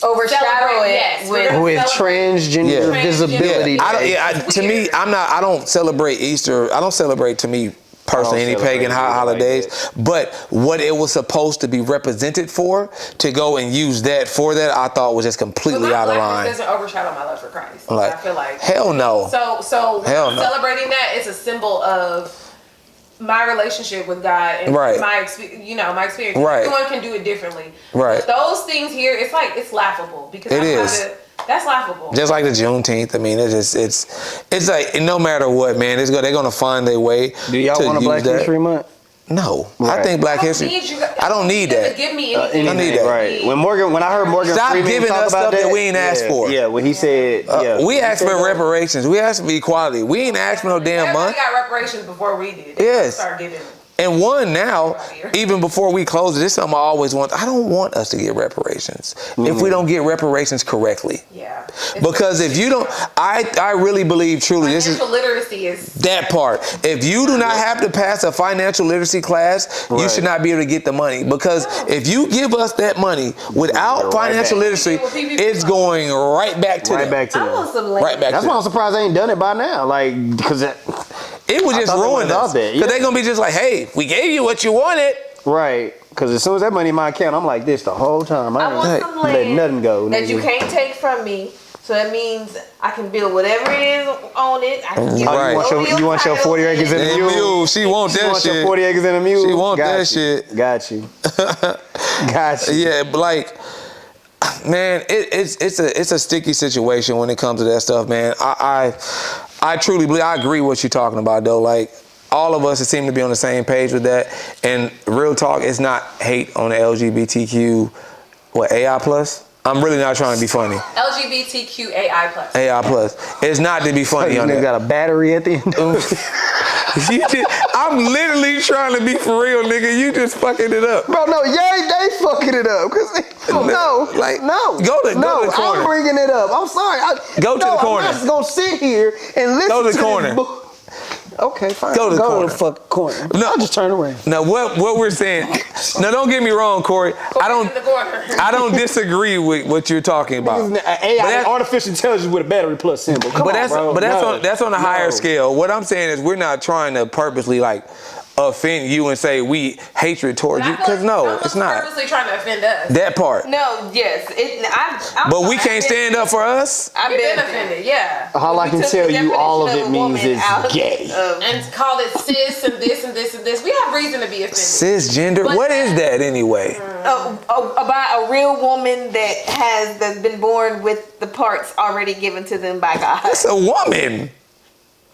overshadow it with transgender visibility. To me, I don't celebrate Easter. I don't celebrate, to me personally, any pagan holidays. But what it was supposed to be represented for, to go and use that for that, I thought was just completely out of line. It doesn't overshadow my love for Christ. Like, I feel like hell no. So hell no. Celebrating that is a symbol of my relationship with God and my experience. Right. Everyone can do it differently. Right. But those things here, it's laughable, because that's laughable. Just like the Juneteenth. I mean, it's like, no matter what, man, they're gonna find their way. Do y'all want a Black History Month? No, I think Black History. I don't need that. Give me anything. I need that. Right. When I heard Morgan Freeman giving talk us about stuff that we ain't asked for. Yeah, when he said, we asked for reparations. We asked for equality. We ain't asked for no damn month. We got reparations before we did. Yes. Start giving. And one now, even before we close it, this is something I always want. I don't want us to get reparations if we don't get reparations correctly. Yeah. Because if you don't, I really believe truly this is financial literacy is that part. If you do not have to pass a financial literacy class, you should not be able to get the money. Because if you give us that money without financial literacy, it's going right back to them. back to them. Right back. That's why I'm surprised they ain't done it by now. Like, because it would just ruin us. Because they're gonna be just like, hey, we gave you what you wanted. Right. Because as soon as that money in my account, I'm like this the whole time. I want some let land nothing go. that you can't take from me. So that means I can build whatever it is on it. I can get you want your 40 acres in a mule? She want that shit. Your 40 acres in a mule? She want that shit. Got you. Got you. Yeah, but like, man, it's a sticky situation when it comes to that stuff, man. I truly believe, I agree what you're talking about, though. Like, all of us seem to be on the same page with that. And real talk, it's not hate on the LGBTQ, AI plus. I'm really not trying to be funny. LGBTQ AI plus. AI plus. It's not to be funny on that. Got a battery at the end of it. I'm literally trying to be for real, nigga. You just fucking it up. Bro, no, they fucking it up. No. Go to the corner. I'm bringing it up. I'm sorry. Go to the corner. I'm not going to sit here and listen to the this corner. Okay, fine. Go to the fucking corner. No, I'll just turn around. Now, what we're saying, now don't get me wrong, Corey. I don't disagree with what you're talking about. AI, artificial intelligence with a battery plus symbol. That's on a higher scale. What I'm saying is we're not trying to purposely like offend you and say we hatred towards you, because no, it's not. Purposely trying to offend us. That part. No, yes. But we can't stand up for us. I've been offended, yeah. All I can tell you, all of it means is gay. And call it cis and this and this and this. We have reason to be offended. Cisgender? What is that anyway? About a real woman that's been born with the parts already given to them by God. That's a woman.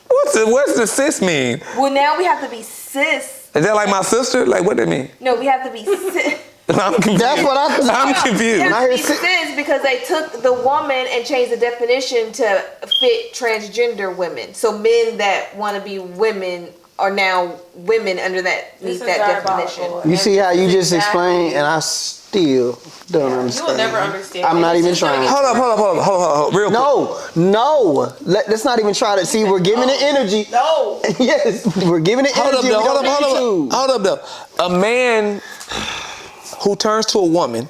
What's the cis mean? Well, now we have to be cis. Is that like my sister? Like, what that mean? No, we have to be cis. I'm confused. That's what I'm confused. We have to be cis because they took the woman and changed the definition to fit transgender women. So men that want to be women are now women under that This meet is that diabolical. definition. You see how you just Exactly. explained, and I still don't understand. You will never understand. I'm not It's even just gonna trying. get- Hold up, real quick. No. Let's not even try to see. We're giving it energy. No. Yes, we're giving it energy. Hold up though. A man who turns to a woman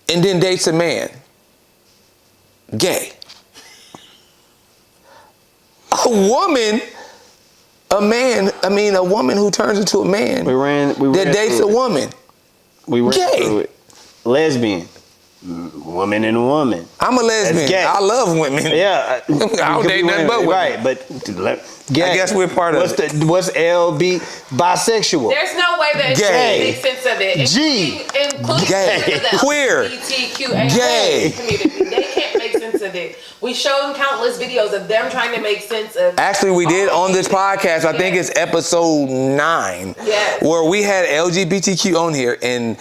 and then dates a man, gay. A woman who turns into a man We ran that dates a through it. woman. We ran Gay. through it. Lesbian. Woman and woman. I'm a lesbian. That's gay. I love women. Yeah. I don't date nothing but women. Right, but gay. I guess we're part of What's LB? Bisexual. There's no way that Gay. it makes sense of it. G. Including Gay. the Queer. LGBTQIA Gay. community. They can't make sense of it. We showed them countless videos of them trying to make sense of. Actually, we did all on this these podcast, I think Yes. it's episode 9, Yes. where we had LGBTQ on here, and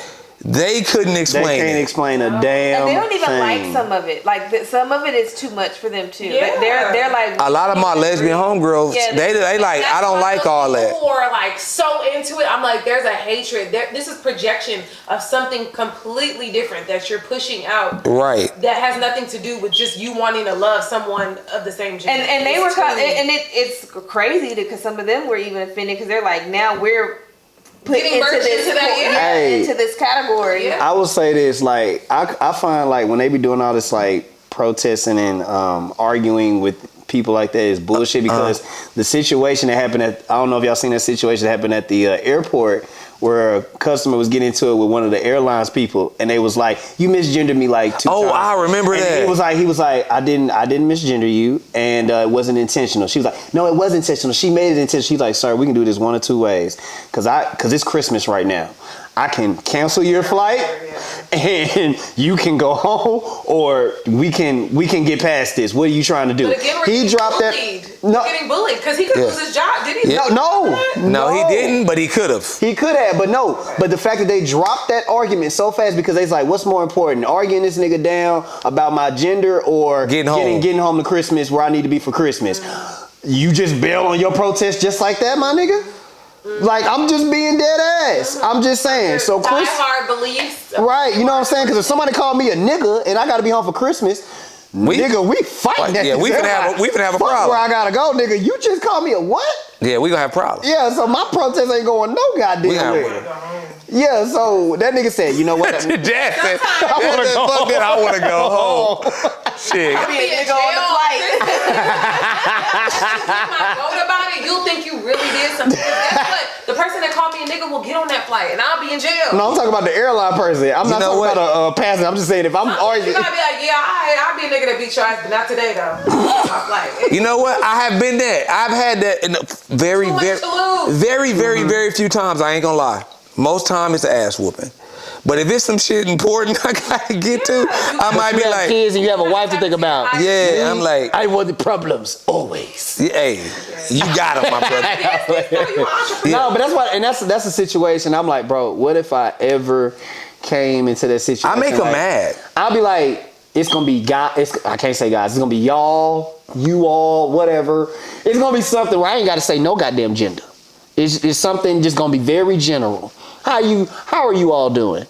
they couldn't They explain can't it. explain a damn And they don't even thing. like some of it. Like some of it is too much for them too. Yeah. They're like A lot of my lesbian homegirls, Yeah, they like, I don't like all that. People are like so into it. I'm like, there's a hatred. This is projection of something completely different that you're pushing out. Right. That has nothing to do with just you wanting to love someone of the same gender. and they were It's it's crazy because some of them were even offended because they're like, now we're put Getting into merged this into that, yeah. Hey. into this category. Yeah. I will say this, like, I find like when they be doing all this like protesting and arguing with people like that is bullshit because the situation that happened I don't know if y'all seen that situation that happened at the airport where a customer was getting into it with one of the airlines people and they was like, you misgendered me like 2 times. Oh, I remember And that. he was like, I didn't misgender you and it wasn't intentional. She was like, no, it was intentional. She made it intentional. She's like, sir, we can do this one of two ways. Cause it's Christmas right now. I can cancel your flight and you can go home or we can get past this. What are you trying to do? But again, we're He getting dropped bullied. that. We're No, getting bullied because he could lose his job. Did he? Yeah. No, he didn't, but he could have. He could have, but no. But the fact that they dropped that argument so fast because they's like, what's more important, arguing this nigga down about my gender or Getting home. getting home to Christmas where I need to be for Christmas? You just bail on your protest just like that, my nigga? Like, I'm just being dead ass. I'm just saying. So Chris, Die-hard beliefs. right? You know what I'm saying? Because if somebody called me a nigga and I got to be home for Christmas. Nigga, we fighting that. Yeah, we finna have a problem. Where I gotta go, nigga. You just called me a what? Yeah, we gonna have problems. Yeah, so my protest ain't going no goddamn We way. got Yeah, so that nigga said, you know what? Jackson, I wanna go fuck that, I wanna go home. Shit. I'll be in Nigga on the jail. flight. Vote about it. You'll think you really did something. Guess what? The person that called me a nigga will get on that flight, and I'll be in jail. No, I'm talking about the airline person. I'm not talking about a passenger. I'm just saying if I'm You arguing. gotta be like, yeah, I'll be a nigga that beat your ass, but not today though. My flight. You know what? I have been there. I've had that in very, Too much very, to lose. very few times. I ain't gonna lie. Most time it's an ass whooping. But if it's some shit important I gotta get to, I might be like, kids and you have a wife to think about. yeah, I'm like, I want the problems always. yeah, hey, you got him, my brother. No, but that's why, and that's a situation. I'm like, bro, what if I ever came into that situation? I make them like, mad. I'll be like, it's gonna be guys. I can't say guys. It's gonna be y'all, you all, whatever. It's gonna be something where I ain't gotta say no goddamn gender. It's something just gonna be very general. How are you all doing?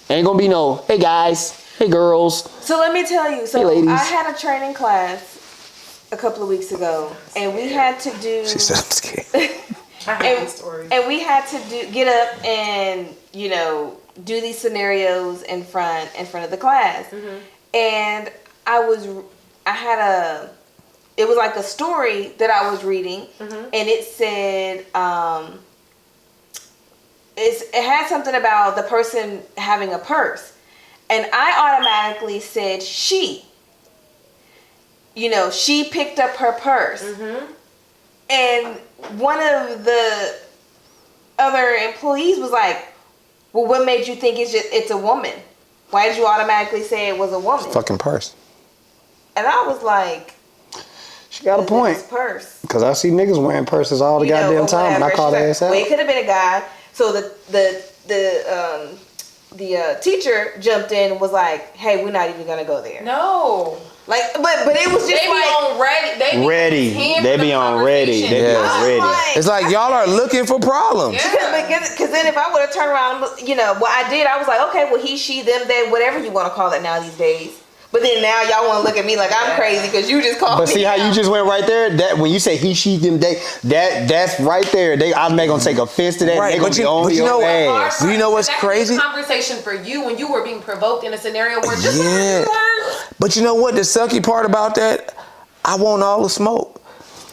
Ain't gonna be no, hey guys, hey girls. So let me tell you. So Hey, ladies. I had a training class a couple of weeks ago, and we had to do. She said I'm scared. I hate these stories. And we had to get up and do these scenarios in front of the class. And it was like a story that I was reading, and it said it had something about the person having a purse, and I automatically said she. She picked up her purse, and one of the other employees was like, "Well, what made you think it's a woman? Why did you automatically say it was a woman?" Fucking purse. And I was like, She got a point. Purse. Cause I see niggas wearing purses all the goddamn or time, and I whatever. call She's their like, ass out. well, it could have been a guy. So the teacher jumped in and was like, "Hey, we're not even gonna go there." No. Like, but it was just They be on ready. They be on ready. They be on ready. It's like y'all are looking for problems. Because then if I would have turned around, what I did, I was like, okay, well, he, she, them, they, whatever you want to call it now these days. But then now y'all want to look at me like I'm crazy because you just called me. But see how you just went right there? That when you say he, she, them, they, that's right there. I'm not gonna take offense to that. Right, They gonna but be you- on but you your know what? ass. Do you know what's That could be a crazy? conversation for you when you were being provoked in a scenario where just Yeah. But you know what? The sucky part about that, I want all the smoke.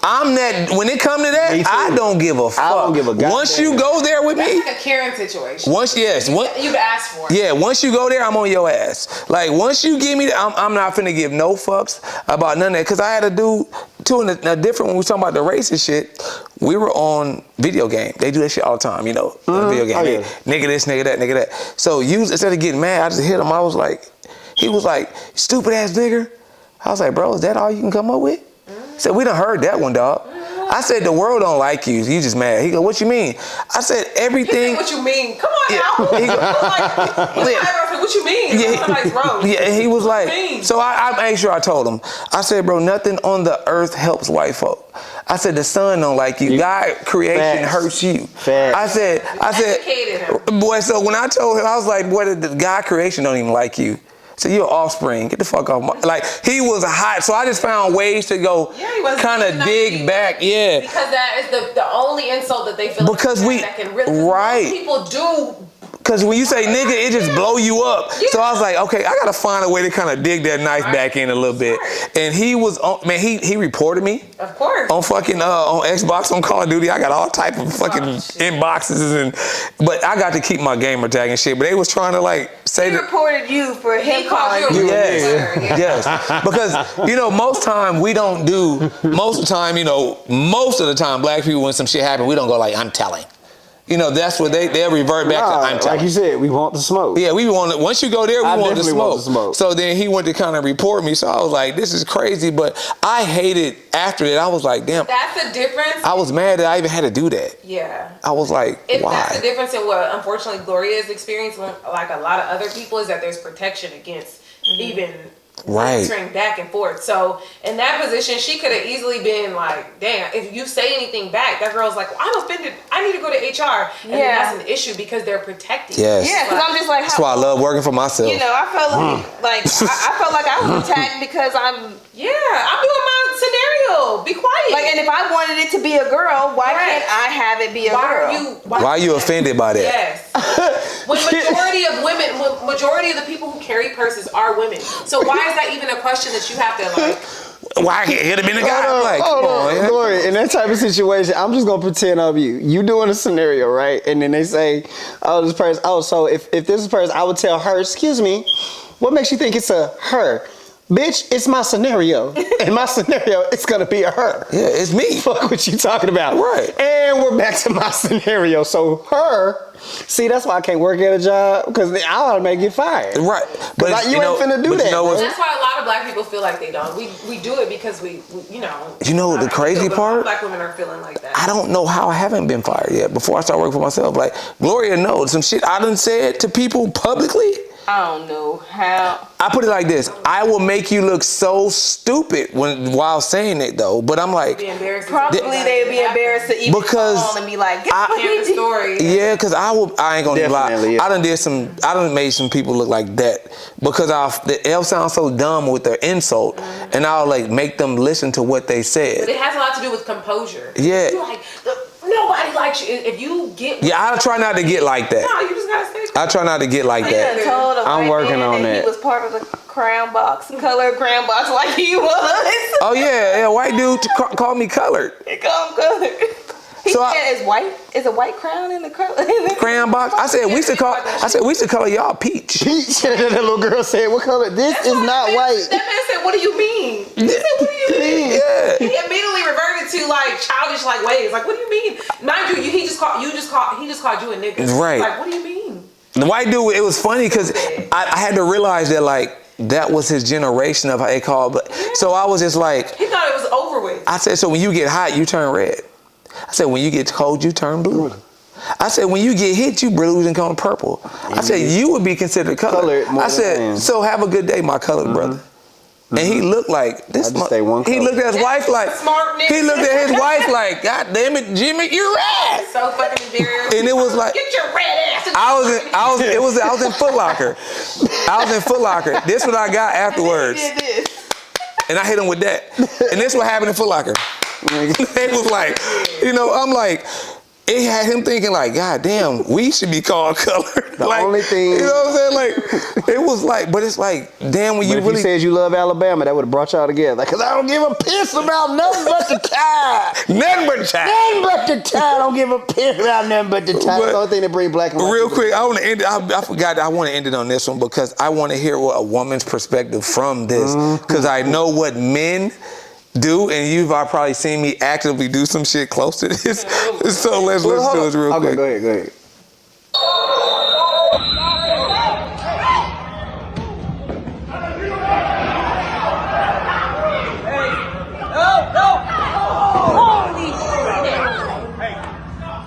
I'm that. When it come to that, I don't give a fuck. I don't give a goddamn. Once you go there with That's me, like a Karen situation. You've asked for it. Yeah, once you go there, I'm on your ass. Like, once you give me, I'm not finna give no fucks about none of that. Because I had a dude, too, in a different, when we talking about the racist shit, we were on video game. They do that shit all the time, video game. Oh, yeah. Nigga this, nigga that, nigga that. So, instead of getting mad, I just hit him. He was like, stupid ass nigger. I was like, bro, is that all you can come up with? He said, we done heard that one, dog. I said, the world don't like you. You just mad. He go, what you mean? I said, everything. What you mean? Come on now. He go, What you mean? Somebody's wrong. Yeah, and he was What you like, mean? so I made sure I told him. I said, bro, nothing on the earth helps white folk. I said, the sun don't like you. God creation hurts you. I said, Educated him. boy, so when I told him, I was like, boy, the God creation don't even like you. So you're offspring. Get the fuck off my... Like, he was hot. So I just found ways to go kind of dig back. Yeah. Because that is the only insult that they feel Because that can really... right. People do... Because when you say nigga, it just blow you up. Yeah. So I was like, okay, I gotta find a way to kind of dig that knife back in a little bit. And he was on, man, he reported me. Of course. On fucking on Xbox, on Call of Duty. I got all type of fucking inboxes but I got to keep my gamer tag and shit. But they was trying to like say he reported you for him calling you. Yes. Because most time we don't do. Most of the time, black people when some shit happen, we don't go like, I'm telling. That's what they'll revert back to. I'm telling. Like you said, we want the smoke. Yeah, we want it. Once you go there, we want the want smoke. So then he went to kind of report me. So I was like, this is crazy. But I hated after that. I was like, damn. That's the difference. I was mad that I even had to do that. Yeah. I was like, why? That's the difference in what unfortunately Gloria's experienced, like a lot of other people, is that there's protection against even answering back and forth. So in that position, she could have easily been like, damn, if you say anything back, that girl's like, well, I'm offended. I need to go to HR. And then that's an issue because they're protecting. Yes. Yeah, because I'm just like, that's why I love working for myself. I felt like I felt like I was attacked because I'm doing my scenario. Be quiet. Like, and if I wanted it to be a girl, why can't I have it be a girl? Why are you offended by that? Yes. When majority of the people who carry purses are women. So why is that even a question that you have to like? Why can't it have been a guy? Hold on. Glory, in that type of situation, I'm just gonna pretend I'm you. You doing a scenario, right? And then they say, oh, this person, so if this is a person, I would tell her, excuse me, what makes you think it's a her? Bitch, it's my scenario. In my scenario, it's gonna be a her. Yeah, it's me. Fuck what you talking about. Right. And we're back to my scenario. So her, see, that's why I can't work at a job, because I ought to make it fired. Right. But you ain't finna do that. That's why a lot of black people feel like they don't. We do it because we the crazy part? Black women are feeling like that. I don't know how I haven't been fired yet before I start working for myself. Like, Gloria knows some shit I done said to people publicly. I don't know how. I put it like this: I will make you look so stupid while saying it, though. But I'm like, probably they'd be embarrassed to even call and be like, guess what he did? Story. Yeah, because I ain't gonna lie. Yeah. I done made some people look like that because they'll sound so dumb with their insult, and I'll like make them listen to what they said. But it has a lot to do with composure. Yeah. You're like, nobody likes you. If you get... Yeah, I try not to get like that. No, you just gotta stay. I try not to get like that. I'm working on that. He was part of the crown box, colored crown box like he was. Oh yeah, white dude called me colored. He called him colored. He said, is a white crown in the crayon box? I said we should color y'all peach. Peach. That little girl said, what color? This is not white. That man said, what do you mean? He said, what do you mean? Yeah. He immediately reverted to like childish like ways. Like, what do you mean? Mind you, he just called you a nigga. Right. Like, what do you mean? The white dude, it was funny because I had to realize that like that was his generation of how they called. But so I was just like, he thought it was over with. I said, so when you get hot, you turn red. I said, when you get cold, you turn blue. I said, when you get hit, you bruise and come purple. I said, you would be considered colored. I said, so have a good day, my colored brother. And he looked like this. He looked at his wife like he looked at his wife like, God damn it, Jimmy, you're red. So fucking embarrassed. And it was like, get your red ass. I was in Foot Locker. I was in Foot Locker. This what I got afterwards. And I hit him with that. And this what happened in Foot Locker. It was like, I'm like, it had him thinking like, God damn, we should be called colored. The like, only thing, you know what I'm saying? Like, it was like, but it's like, damn, when you if really you said you love Alabama, that would have brought y'all together. Like, cause I don't give a piss about nothing but the tie. Nothing but the tie. Nothing but the tie. I don't give a piss about nothing but the tie. That's the only thing that bring black and white. Real quick, I want to end it. I forgot. I want to end it on this one because I want to hear what a woman's perspective from this. Because I know what men do, and you've probably seen me actively do some shit close to this. So let's listen to this real quick. Go ahead.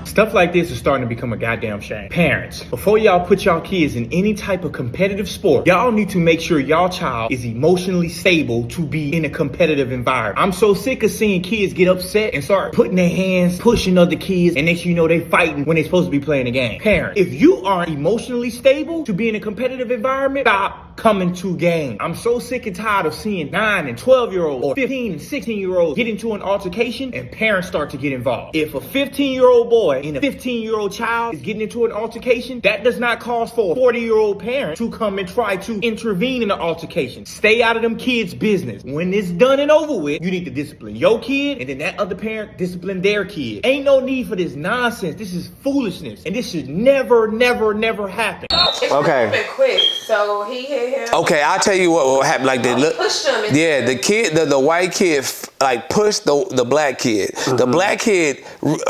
Stuff like this is starting to become a goddamn shame. Parents, before y'all put y'all kids in any type of competitive sport, y'all need to make sure y'all child is emotionally stable to be in a competitive environment. I'm so sick of seeing kids get upset and start putting their hands, pushing other kids, and next thing you know they fighting when they supposed to be playing a game. Parents, if you aren't emotionally stable to be in a competitive environment, stop coming to game. I'm so sick and tired of seeing 9 and 12-year-olds or 15 and 16-year-olds get into an altercation and parents start to get involved. If a 15-year-old boy and a 15-year-old child is getting into an altercation, that does not cause for a 40-year-old parent to come and try to intervene in the altercation. Stay out of them kids' business. When it's done and over with, you need to discipline your kid, and then that other parent discipline their kid. Ain't no need for this nonsense. This is foolishness, and this should never, never, never happen. Okay. It's quick, so he hit him. Okay, I'll tell you what happened. Like they pushed him. Yeah, the kid, the white kid, like pushed the black kid. The black kid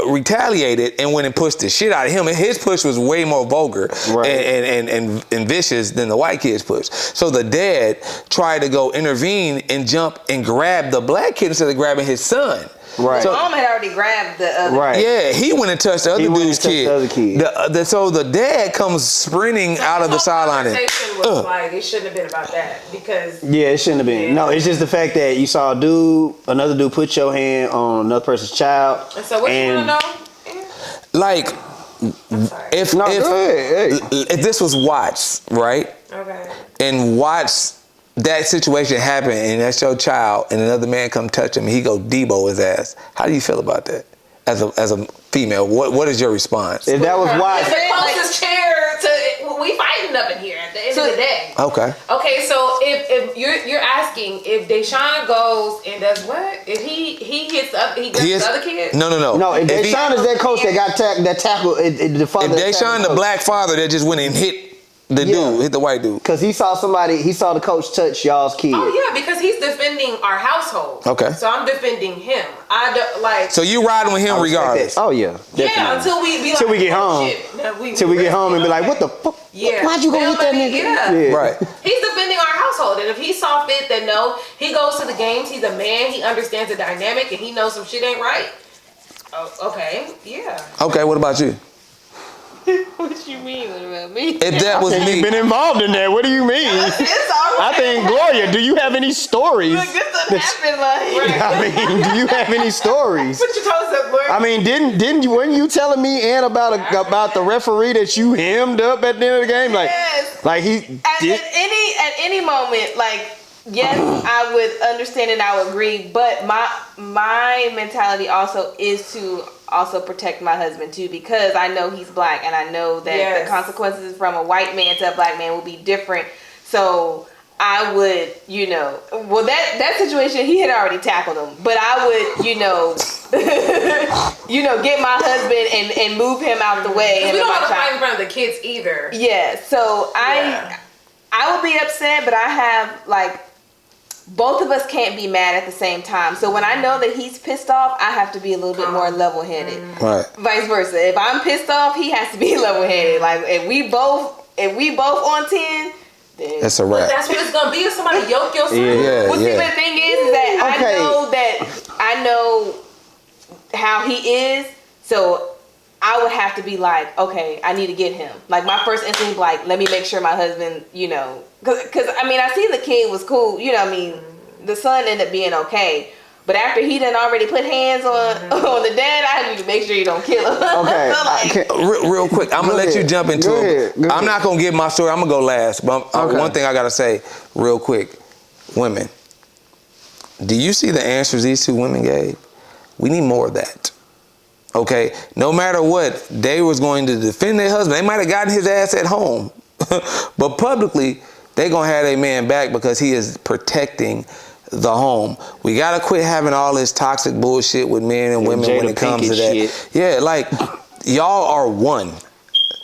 retaliated and went and pushed the shit out of him. And his push was way more vulgar and vicious than the white kid's push. So the dad tried to go intervene and jump and grab the black kid instead of grabbing his son. Right. So mom had already grabbed the other. Right. Yeah, he went and touched the other dude's kid. So the dad comes sprinting out of the sideline. The conversation was like, it shouldn't have been about that because. Yeah, it shouldn't have been. No, it's just the fact that you saw another dude put your hand on another person's child. And so what you want to know? Like, if this was Watts, right? Okay. And Watts, that situation happened, and that's your child, and another man come touch him, and he go Debo his ass. How do you feel about that? As a female, what is your response? If that was Watts, it's the closest chair to we fighting up in here at the end of the day. Okay. Okay, so if you're asking if Deshaun goes and does what? If he hits up, he gets the other kid? No. No, if Deshaun is that coach that got tackled, the father. If Deshaun, the black father that just went and hit hit the white dude. Because he saw the coach touch y'all's kid. Oh yeah, because he's defending our household. Okay. So I'm defending him. I don't like. So you riding with him regardless? Oh yeah. Definitely. Yeah, until we be like. Till we get home. Till we get home and be like, what the fuck? Yeah. Why'd you go hit that nigga? Yeah. Right. He's defending our household, and if he saw fit that no, he goes to the games. He's a man. He understands the dynamic, and he knows some shit ain't right. Oh, okay. Yeah. Okay. What about you? What you mean? What about me? If that was me, you've been involved in that. What do you mean? It's all right. I think, Gloria, do you have any stories? Look, this doesn't happen like. I mean, do you have any stories? Put your toes up, Gloria. I mean, didn't you? Weren't you telling me, Ann, about the referee that you hemmed up at the end of the game? Like, yes. Like he did. At any moment, like. Yes, I would understand and I would agree, but my mentality also is to also protect my husband too, because I know he's black and I know that the consequences from a white man to a black man will be different. So I would, that situation, he had already tackled him, but I would, get my husband and move him out the way. We don't want to fight in front of the kids either. Yeah, so I would be upset, but I have both of us can't be mad at the same time. So when I know that he's pissed off, I have to be a little bit more level-headed. Right. Vice versa. If I'm pissed off, he has to be level-headed. Like if we both on 10, then that's a wrap. That's what it's gonna be. If somebody yoke your son. Yeah. See, the thing is that I know how he is. So I would have to be like, okay, I need to get him. Like my first instinct, like, let me make sure my husband, you know, because I mean, I see the kid was cool, you know, what I mean, the son ended up being okay. But after he done already put hands on the dad, I need to make sure you don't kill him. Okay. Like, real quick, I'm gonna let you jump into it. I'm not gonna give my story. I'm gonna go last. But one thing I gotta say, real quick, women. Do you see the answers these two women gave? We need more of that. Okay, no matter what, they was going to defend their husband. They might have gotten his ass at home, but publicly, they gonna have their man back because he is protecting the home. We gotta quit having all this toxic bullshit with men and women when it comes to that. Shit. Yeah, like y'all are one.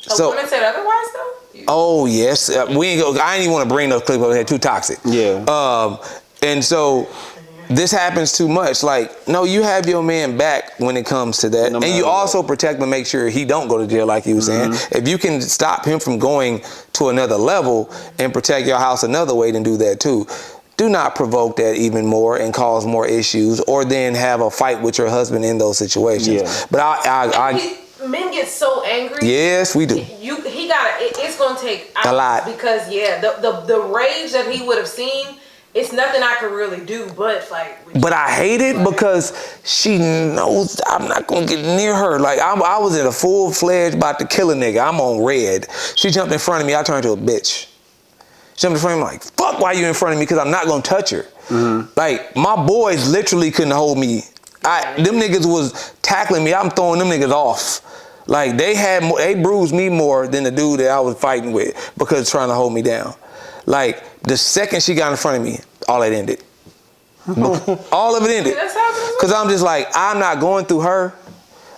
So women said otherwise though? Oh yes, we ain't go. I ain't even want to bring those clips over here. Too toxic. Yeah. And so this happens too much. Like, no, you have your man back when it comes to that, and you also protect him, make sure he don't go to jail, like you were saying. If you can stop him from going to another level and protect your house another way, then do that too. Do not provoke that even more and cause more issues, or then have a fight with your husband in those situations. Yeah. But men get so angry. Yes, we do. It's gonna take a lot because the rage that he would have seen. It's nothing I could really do but fight. But I hate it because she knows I'm not gonna get near her. Like I was in a full-fledged about to kill a nigga. I'm on red. She jumped in front of me. I turned to a bitch. She jumped in front of me like, fuck, why you in front of me? Because I'm not gonna touch her. Like my boys literally couldn't hold me. Them niggas was tackling me. I'm throwing them niggas off. Like they bruised me more than the dude that I was fighting with because trying to hold me down. Like the second she got in front of me, all that ended. All of it ended. Cause I'm just like, I'm not going through her.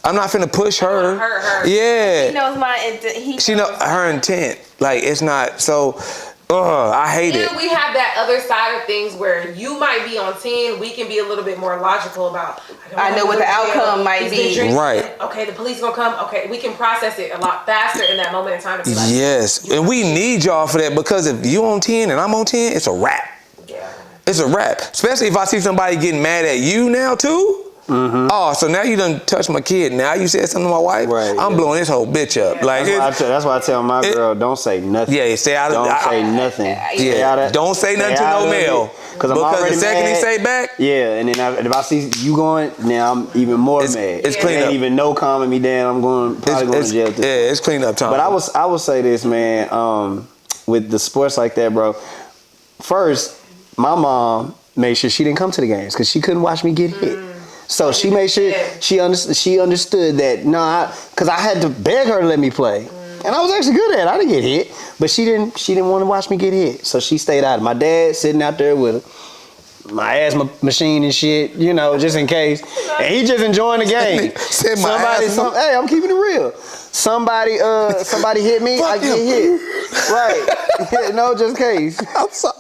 I'm not finna push her. Yeah. He knows my intent. She know her intent. Like it's not so. I hate it. And we have that other side of things where you might be on 10. We can be a little bit more logical about. I know what the outcome might be. Right. Okay, the police gonna come. Okay, we can process it a lot faster in that moment in time to be like. Yes, and we need y'all for that because if you on 10 and I'm on 10, it's a wrap. Yeah. It's a wrap. Especially if I see somebody getting mad at you now too. Oh, so now you done touched my kid. Now you said something to my wife. Right. I'm blowing this whole bitch up. Yeah. Like that's why I tell my girl, don't say nothing. Yeah, stay out of. Don't say nothing. Yeah. Don't say nothing to no male. Because the second he say back. Yeah, and then if I see you going, now I'm even more mad. It's clean up. Ain't even no calming me down. I'm probably going to jail. Yeah, it's clean up time. But I will say this, man. With the sports like that, bro. First, my mom made sure she didn't come to the games because she couldn't watch me get hit. So she made sure she understood that because I had to beg her to let me play, and I was actually good at it. I didn't get hit, but she didn't want to watch me get hit, so she stayed out. My dad sitting out there with my asthma machine and shit, you know, just in case, and he just enjoying the game. Hey, I'm keeping it real. Somebody hit me, I get hit. Right? No, just in case. I'm sorry.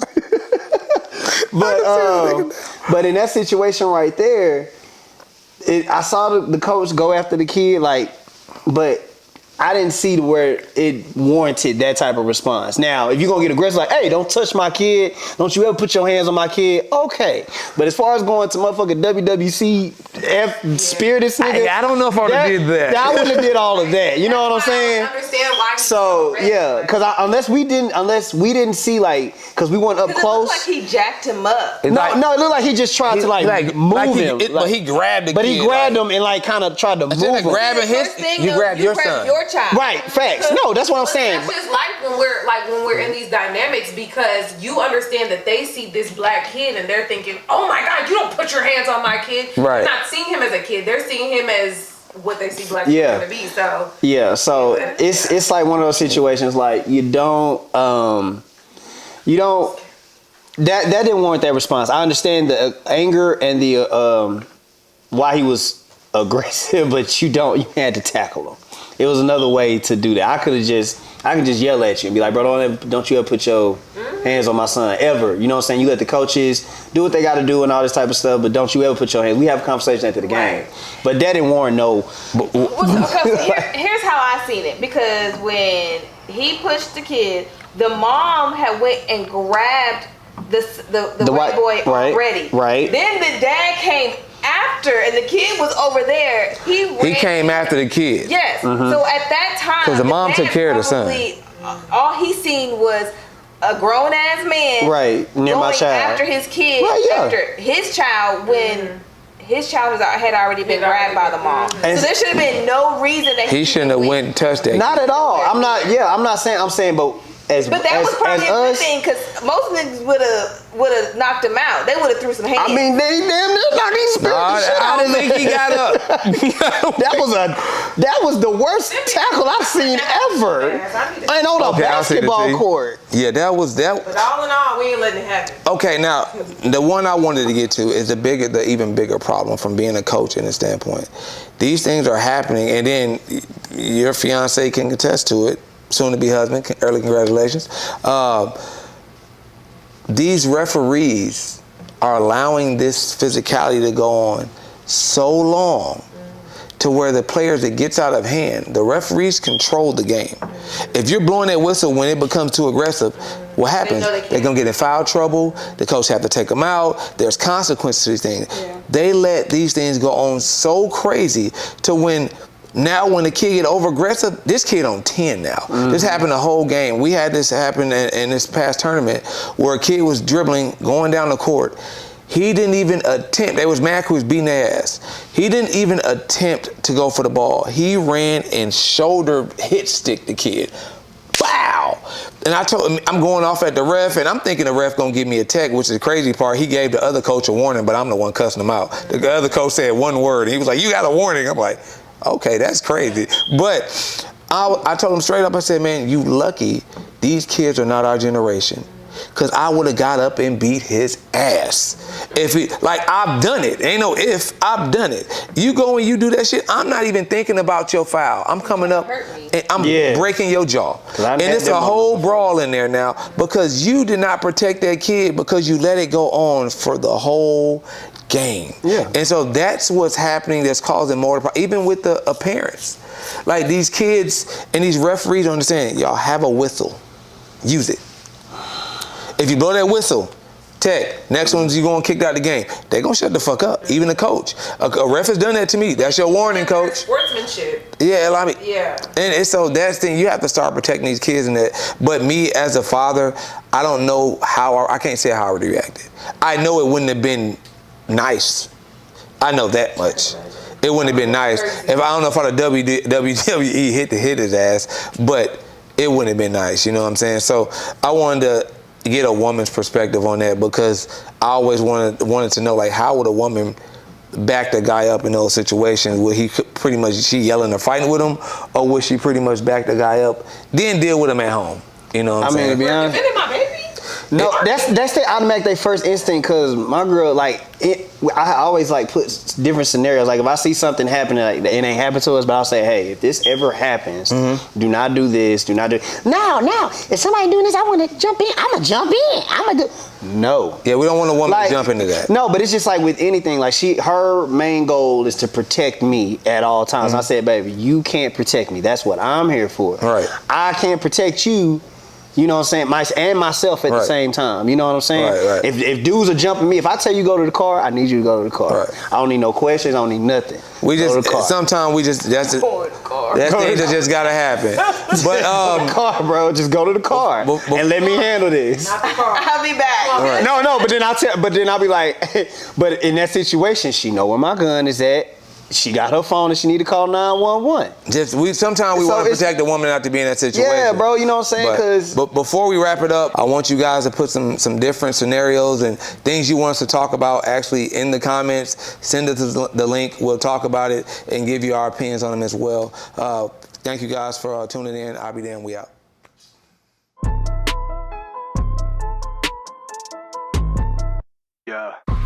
But in that situation right there. I saw the coach go after the kid, but I didn't see where it warranted that type of response. Now, if you're going to get aggressive, like, hey, don't touch my kid. Don't you ever put your hands on my kid. Okay. But as far as going to motherfucking WWC spirited nigga. I don't know if I would have did that. I wouldn't have did all of that. You know what I'm saying? I understand why. So, yeah. Because unless we didn't see, because we weren't up close. It looked like he jacked him up. No, it looked like he just tried to, move him. But he grabbed the kid. But he grabbed him and, kind of tried to move him. Grabbing you grabbed your son. Your child. Right, facts. No, that's what I'm saying. That's just when we're in these dynamics because you understand that they see this black kid and they're thinking, oh my God, you don't put your hands on my kid. Right. They're not seeing him as a kid. They're seeing him as what they see black people to be. So so it's like one of those situations like you don't that didn't warrant that response. I understand the anger and the why he was aggressive, but you had to tackle him. It was another way to do that. I could just yell at you and be like, bro, don't you ever put your hands on my son ever. You know what I'm saying? You let the coaches do what they got to do and all this type of stuff, but don't you ever put your hands. We have a conversation after the game. But that didn't warrant no. Here's how I seen it. Because when he pushed the kid, the mom had went and grabbed the white boy already. Right. Then the dad came after and the kid was over there, he came after the kid. Yes. So at that time, 'Cause the mom took care of the son. All he seen was a grown ass man near my going child after his kid, after his child when his child had already been grabbed by the mom. So there should have been no reason that he shouldn't have went and touched that. Not at all. I'm not saying. I'm saying, but that was probably a good thing, because most niggas would have knocked him out. They would have threw some hands. I mean, they damn near knocked his spirit. I don't think he got up. that was the worst tackle I've seen ever. And on a basketball court. Yeah, that was that. But all in all, we ain't letting it happen. Okay, now the one I wanted to get to is the even bigger problem from being a coach in the standpoint. These things are happening, and then your fiance can attest to it. Soon to be husband, early congratulations. These referees are allowing this physicality to go on so long to where the players, it gets out of hand. The referees control the game. If you're blowing that whistle when it becomes too aggressive, what happens? They're going to get in foul trouble. The coach have to take them out. There's consequences to these things. Yeah. They let these things go on so crazy to when the kid get over aggressive, this kid on 10 now. This happened the whole game. We had this happen in this past tournament where a kid was dribbling, going down the court. He didn't even attempt. They was mad who was beating their ass. He didn't even attempt to go for the ball. He ran and shoulder hit stick the kid. Wow! And I told him, I'm going off at the ref, and I'm thinking the ref gonna give me a tech, which is the crazy part. He gave the other coach a warning, but I'm the one cussing him out. The other coach said one word, and he was like, "You got a warning." I'm like, okay, that's crazy. But I told him straight up, I said, man, you lucky these kids are not our generation. Because I would have got up and beat his ass. I've done it. Ain't no if, I've done it. You go and you do that shit, I'm not even thinking about your foul. I'm coming up and I'm breaking your jaw. And it's a whole brawl in there now because you did not protect that kid because you let it go on for the whole game. Yeah. And so that's what's happening that's causing more problems, even with the parents. Like these kids and these referees don't understand, y'all have a whistle. Use it. If you blow that whistle, tech, next one's you going kicked out the game. They gonna shut the fuck up, even the coach. A ref has done that to me. That's your warning, coach. Sportsmanship. Yeah, I mean, yeah. And so that's the thing, you have to start protecting these kids in that. But me as a father, I don't know how, I can't say how I would have reacted. I know it wouldn't have been nice. I know that much. It wouldn't have been nice. If I don't know if the WWE hit his ass, but it wouldn't have been nice, you know what I'm saying? So I wanted to get a woman's perspective on that because I always wanted to know, like, how would a woman back the guy up in those situations? Would he pretty much, she yelling or fighting with him, or would she pretty much back the guy up, then deal with him at home? You know what I'm saying? I mean, to be honest, no, that's the automatic, their first instinct, because my girl, I always put different scenarios. Like if I see something happening, it ain't happened to us, but I'll say, hey, if this ever happens, do not do this, do not do. Now, if somebody doing this, I want to jump in. I'm gonna jump in. I'm gonna do. No. Yeah, we don't want a woman to jump into that. No, but it's just like with anything. Like her main goal is to protect me at all times. I said, baby, you can't protect me. That's what I'm here for. Right. I can't protect you. You know what I'm saying? And myself at the same time. You know what I'm saying? Right. If dudes are jumping me, if I tell you go to the car, I need you to go to the car. Right. I don't need no questions. I don't need nothing. Sometimes that's things that just gotta happen. But the car, bro, just go to the car and let me handle this. Not the car. I'll be back. Right. No, but then I'll be like, but in that situation, she know where my gun is at. She got her phone and she need to call 911. Sometimes we want to protect the woman not to be in that situation. Yeah, bro, you know what I'm saying? But before we wrap it up, I want you guys to put some different scenarios and things you want us to talk about actually in the comments. Send us the link. We'll talk about it and give you our opinions on them as well. Thank you guys for tuning in. I'll be damned. We out.